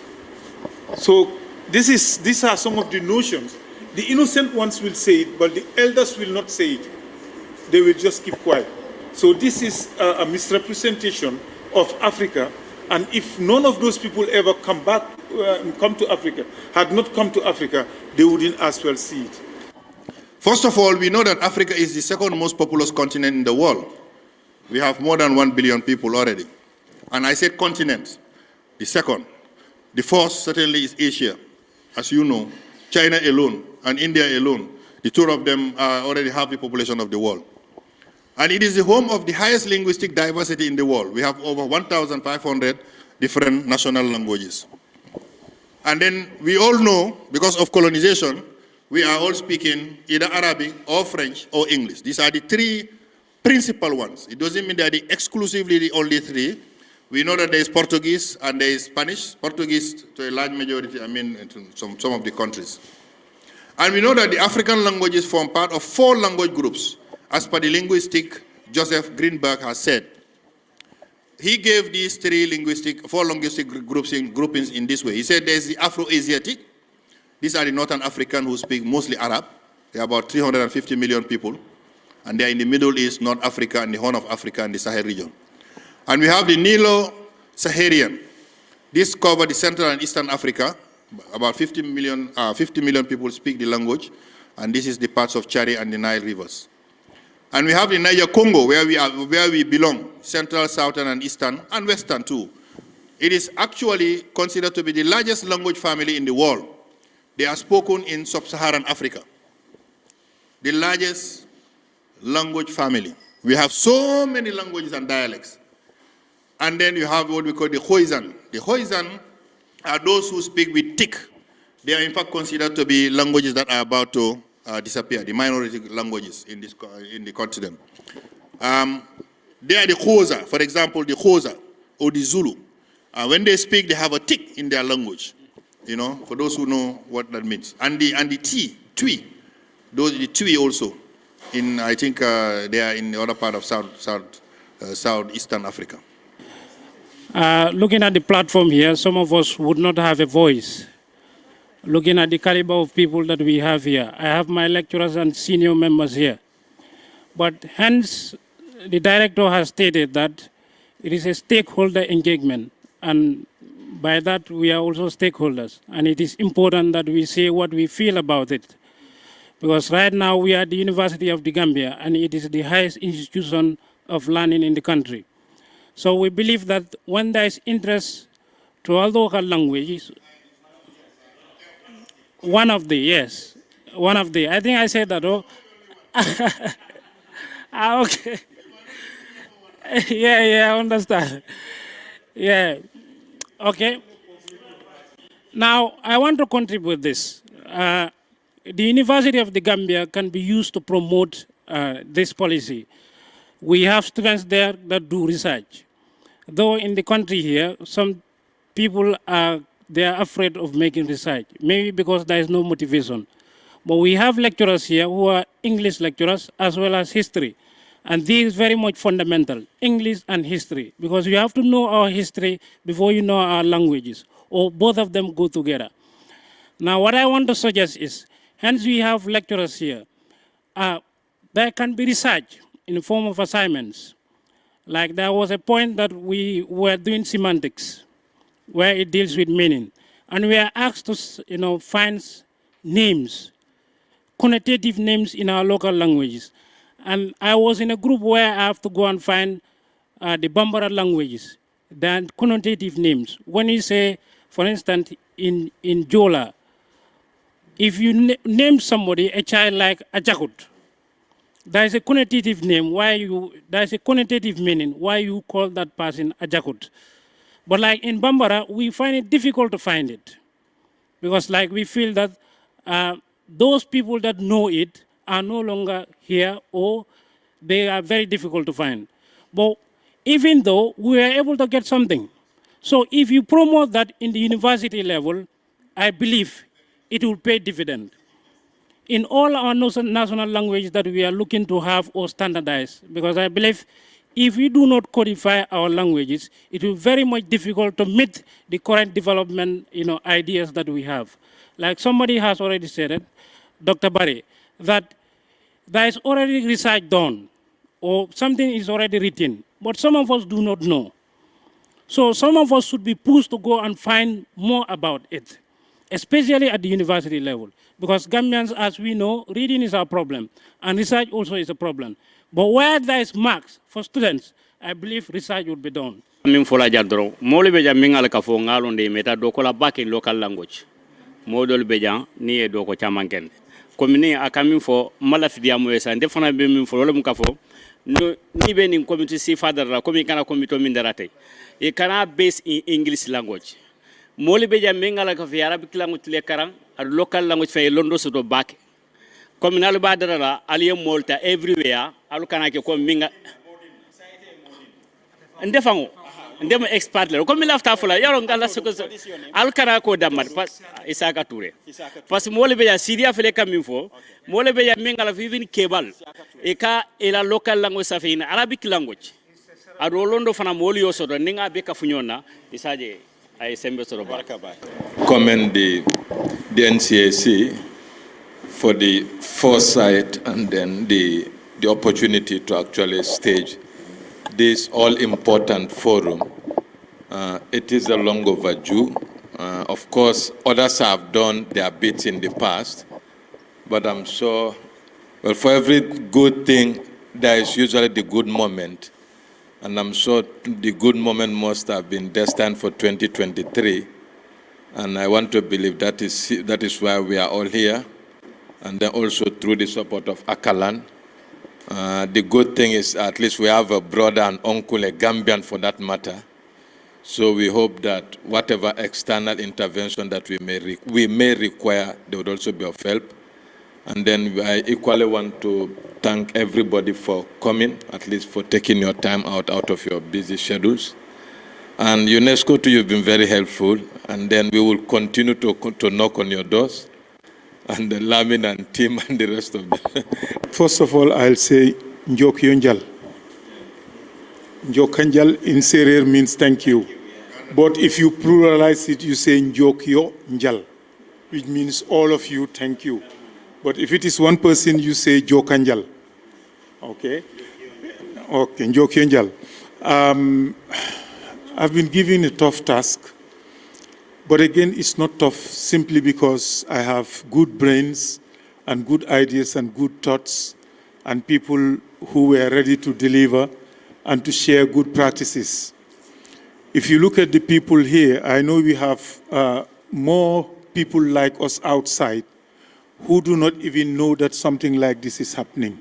So these are some of the notions. The innocent ones will say it, but the elders will not say it. They will just keep quiet. So this is a misrepresentation of Africa. And if none of those people ever come to Africa, had not come to Africa, they wouldn't as well see it. First of all, we know that Africa is the second most populous continent in the world. We have more than 1 billion people already. And I said continent, the second. The first certainly is Asia. As you know, China alone and India alone, the two of them already have the population of the world. And it is the home of the highest linguistic diversity in the world. We have over 1,500 different national languages. And then we all know, because of colonization, we are all speaking either Arabic or French or English. These are the three principal ones. It doesn't mean that they're exclusively the only three. We know that there is Portuguese and there is Spanish. Portuguese to a large majority, in some of the countries. And we know that the African languages form part of 4 language groups, as per the linguistic Joseph Greenberg has said. He gave these 4 linguistic groupings in this way. He said there's the Afro-Asiatic. These are the Northern African who speak mostly Arab. There are about 350 million people. And they are in the Middle East, North Africa, and the Horn of Africa, and the Sahel region. And we have the Nilo-Saharian. This covers the Central and Eastern Africa. About 50 million people speak the language. And this is the parts of Chari and the Nile rivers. And we have the Niger-Congo, where we belong, Central, Southern, and Eastern, and Western too. It is actually considered to be the largest language family in the world. They are spoken in sub-Saharan Africa. The largest language family. We have so many languages and dialects. And then you have what we call the Khoisan. The Khoisan are those who speak with Tik. They are in fact considered to be languages that are about to disappear, the minority languages in the continent. They are the Xhosa, for example, the Xhosa or the Zulu. When they speak, they have a Tik in their language, you know, for those who know what that means. And the Twi, the Twi also, I think they are in the other part of southeastern Africa. Looking at the platform here, some of us would not have a voice. Looking at the caliber of people that we have here, I have my lecturers and senior members here. But hence, the director has stated that it is a stakeholder engagement, and by that we are also stakeholders. And it is important that we say what we feel about it. Because right now we are at the University of the Gambia, and it is the highest institution of learning in the country. So we believe that when there is interest to all local languages, one of the, I think I said that, oh. Okay. Yeah, I understand. Yeah, okay. Now, I want to contribute this. The University of the Gambia can be used to promote this policy. We have students there that do research. Though in the country here, some people are afraid of making research, maybe because there is no motivation. But we have lecturers here who are English lecturers as well as history. And this is very much fundamental, English and history, because you have to know our history before you know our languages, or both of them go together. Now, what I want to suggest is, hence we have lecturers here. There can be research in the form of assignments. Like there was a point that we were doing semantics, where it deals with meaning. And we are asked to find names, connotative names in our local languages. And I was in a group where I have to go and find the Bambara languages, the connotative names. When you say, for instance, in Jola, if you name somebody, a child like Ajakut, there is a connotative name, there is a connotative meaning why you call that person Ajakut. But like in Bambara, we find it difficult to find it. Because like we feel that those people that know it are no longer here, or they are very difficult to find. But even though we are able to get something, so if you promote that in the university level, I believe it will pay dividend. In all our national languages that we are looking to have or standardize, because I believe if we do not codify our languages, it will be very much difficult to meet the current development ideas that we have. Like somebody has already said it, Dr. Barry, that there is already research done, or something is already written, but some of us do not know. So some of us should be pushed to go and find more about it, especially at the university level. Because Gambians, as we know, reading is our problem, and research also is a problem. But where there is marks for students, I believe research would be done. Min fola jadro moli be jam mingal ka fo ngalonde meta do ko la back in local language modol be jam ni e do ko chamanken komini akamin fo malaf diamu esa defana be min fo wala mu ka fo no ni be ni community si father la komi kana komito min darate e kana base in English language moli be jam mingal ka fi arabic language le karang ad local language fay londo so do back communal badara la aliye molta everywhere alu kana ke ko minga ndefango ndem expert la comme lafta fula yaro ngala soko al kara ko dammat pas isaka touré parce que mole be ya siria fele kam info mole be ya mingala fi vin kebal e ka ela local language safina arabic language ado londo fana mole yo sodo ninga be ka funyona isaje ay sembe sodo baraka ba commend the NCAC for the foresight and then the opportunity to actually stage this all-important forum. It is a long overdue. Of course, others have done their bits in the past, but I'm sure, well, for every good thing, there is usually the good moment. And I'm sure the good moment must have been destined for 2023. And I want to believe that is why we are all here. And then also through the support of Akalan. The good thing is at least we have a brother and uncle, a Gambian for that matter. So we hope that whatever external intervention that we may require, they would also be of help. And then I equally want to thank everybody for coming, at least for taking your time out of your busy schedules. And UNESCO too, you've been very helpful. And then we will continue to knock on your doors. And the Lamin and Tim and the rest of them. First of all, I'll say Njokyonjal. Njokanjal in Serer means thank you. But if you pluralize it, you say Njokyonjal, which means all of you, thank you. But if it is one person, you say Jokanjal. Okay? Okay, Njokyonjal. I've been given a tough task. But again, it's not tough simply because I have good brains and good ideas and good thoughts and people who were ready to deliver and to share good practices. If you look at the people here, I know we have more people like us outside who do not even know that something like this is happening.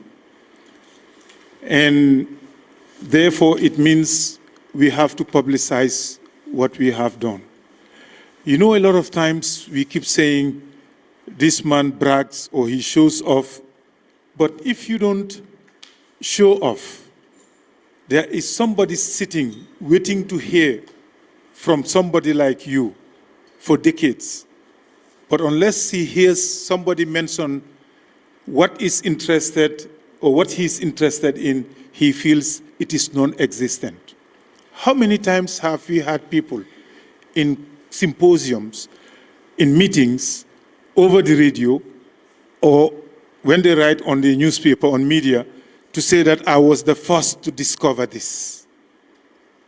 And therefore, it means we have to publicize what we have done. You know, a lot of times we keep saying, this man brags or he shows off. But if you don't show off, there is somebody sitting, waiting to hear from somebody like you for decades. But unless he hears somebody mention what is interested or what he's interested in, he feels it is non-existent. How many times have we had people in symposiums, in meetings, over the radio, or when they write on the newspaper, on media, to say that I was the first to discover this.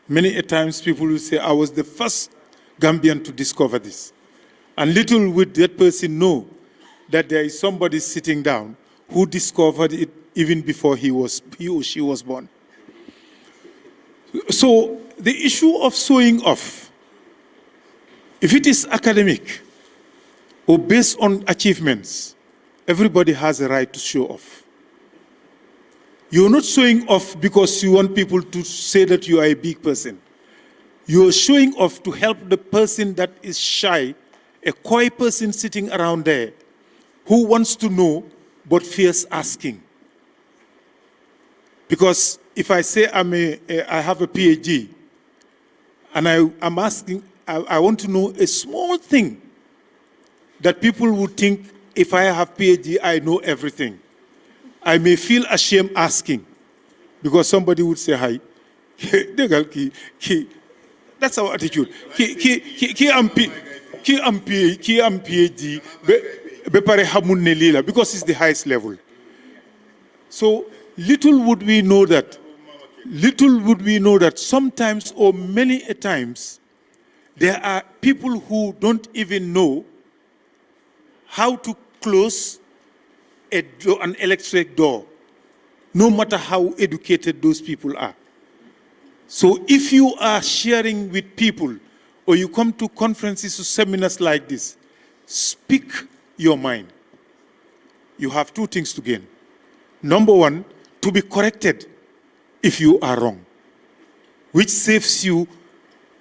Many a times people will say, I was the first Gambian to discover this. And little would that person know that there is somebody sitting down who discovered it even before he or she was born. So the issue of showing off, if it is academic or based on achievements, everybody has a right to show off. You're not showing off because you want people to say that you are a big person. You're showing off to help the person that is shy, a coy person sitting around there who wants to know but fears asking. Because if I say I have a PhD and I'm asking, I want to know a small thing that people would think if I have PhD, I know everything. I may feel ashamed asking because somebody would say, hi. That's our attitude. PhD, because it's the highest level. So little would we know that sometimes or many a times there are people who don't even know how to close an electric door, no matter how educated those people are. So if you are sharing with people or you come to conferences or seminars like this, speak your mind. You have two things to gain. Number one, to be corrected if you are wrong, which saves you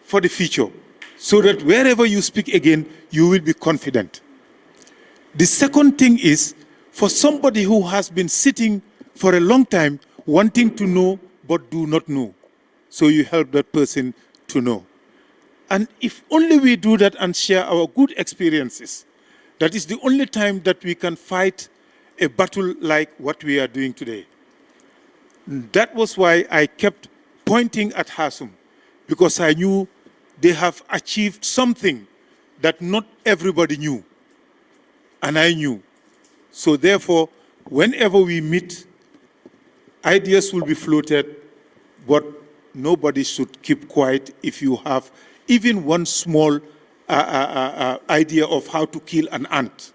for the future, so that wherever you speak again, you will be confident. The second thing is, for somebody who has been sitting for a long time, wanting to know but do not know, so you help that person to know. And if only we do that and share our good experiences, that is the only time that we can fight a battle like what we are doing today. That was why I kept pointing at Hasum, because I knew they have achieved something that not everybody knew, and I knew. So therefore, whenever we meet, ideas will be floated, but nobody should keep quiet if you have even one small idea of how to kill an ant.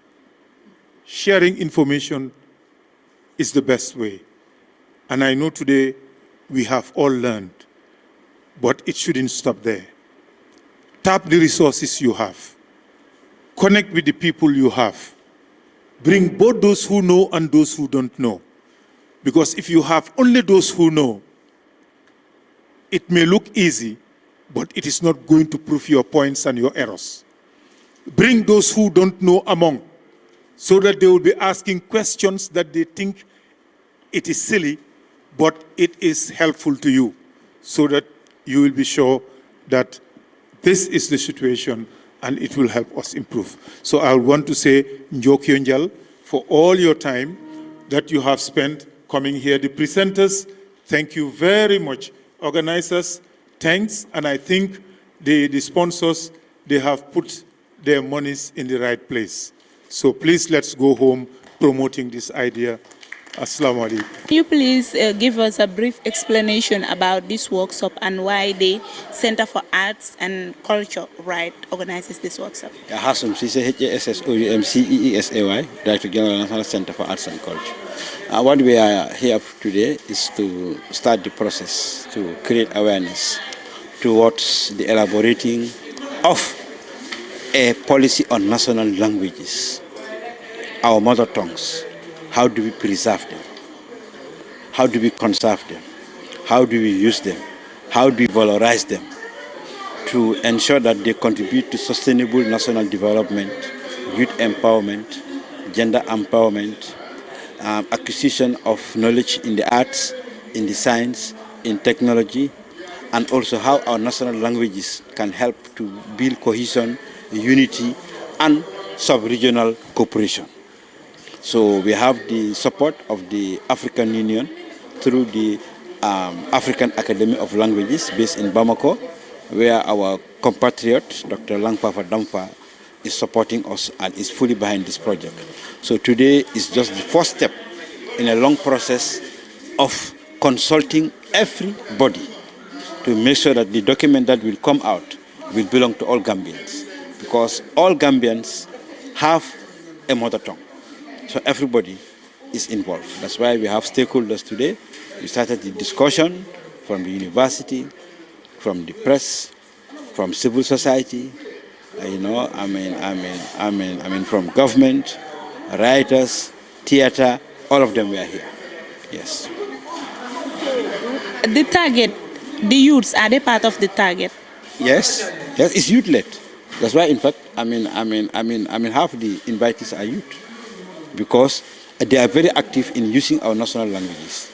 Sharing information is the best way. And I know today we have all learned, but it shouldn't stop there. Tap the resources you have. Connect with the people you have. Bring both those who know and those who don't know. Because if you have only those who know, it may look easy, but it is not going to prove your points and your errors. Bring those who don't know among, so that they will be asking questions that they think it is silly, but it is helpful to you, so that you will be sure that this is the situation and it will help us improve. So I want to say, Njokio Njal, for all your time that you have spent coming here. The presenters, thank you very much. Organizers, thanks. And I think the sponsors, they have put their monies in the right place. So please, let's go home promoting this idea. Assalamu alaikum. Can you please give us a brief explanation about this workshop and why the Center for Arts and Culture organizes this workshop? Hasum CCHSSOUMCEESAY, Director General National Center for Arts and Culture. What we are here today is to start the process to create awareness towards the elaborating of a policy on national languages, our mother tongues. How do we preserve them? How do we conserve them? How do we use them? How do we valorize them to ensure that they contribute to sustainable national development, youth empowerment, gender empowerment, acquisition of knowledge in the arts, in the science, in technology, and also how our national languages can help to build cohesion, unity, and sub-regional cooperation. So we have the support of the African Union through the African Academy of Languages based in Bamako, where our compatriot, Dr. Langfafa Damfa, is supporting us and is fully behind this project. So today is just the first step in a long process of consulting everybody to make sure that the document that will come out will belong to all Gambians, because all Gambians have a mother tongue. So everybody is involved. That's why we have stakeholders today. We started the discussion from the university, from the press, from civil society, from government, writers, theater, all of them were here. Yes. The target, the youths, are they part of the target? Yes, it's youth-led. That's why, in fact, half the invitees are youth, because they are very active in using our national languages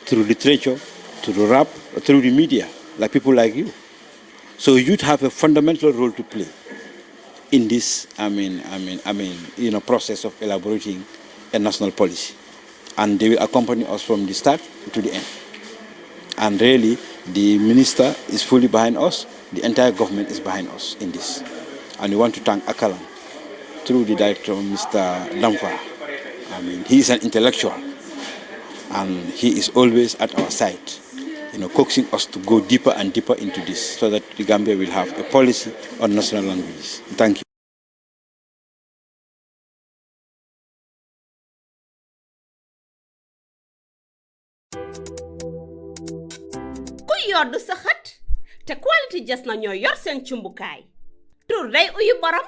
through literature, through rap, through the media, like people like you. So youth have a fundamental role to play in this, process of elaborating a national policy, and they will accompany us from the start to the end. And really, the minister is fully behind us. The entire government is behind us in this, and we want to thank Akalan through the director, Mr. Damfa. He is an intellectual, and he is always at our side, coaxing us to go deeper and deeper into this, so that the Gambia will have a policy on national languages. Thank you. Ku yoddu sa xët te quality jas na ñoo yor seen cumbukaay tur day uyu borom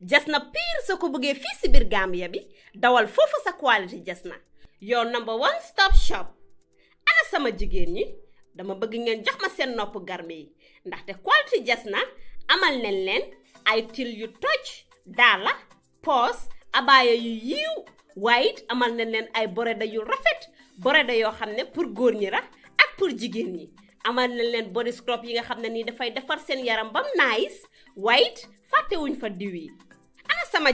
jas na pire soo ko bëggee fii si biir Gambia bi dawal foofu sa quality jas na your number one stop shop. Ana sama jigéen ñi dama bëgg ngeen jox ma seen nopp garme yi ndaxte quality jas na amal nañ leen ay til yu toj daala poos abaaya yu yiiw waaye it amal nañ leen ay boreda yu rafet boreda yoo xam ne pour góor ñi la ak pour jigéen ñi amal nañ leen body scrub yi nga xam ne nii dafay defar seen yaram bam nice white fàttewuñ fa diw yi ana sama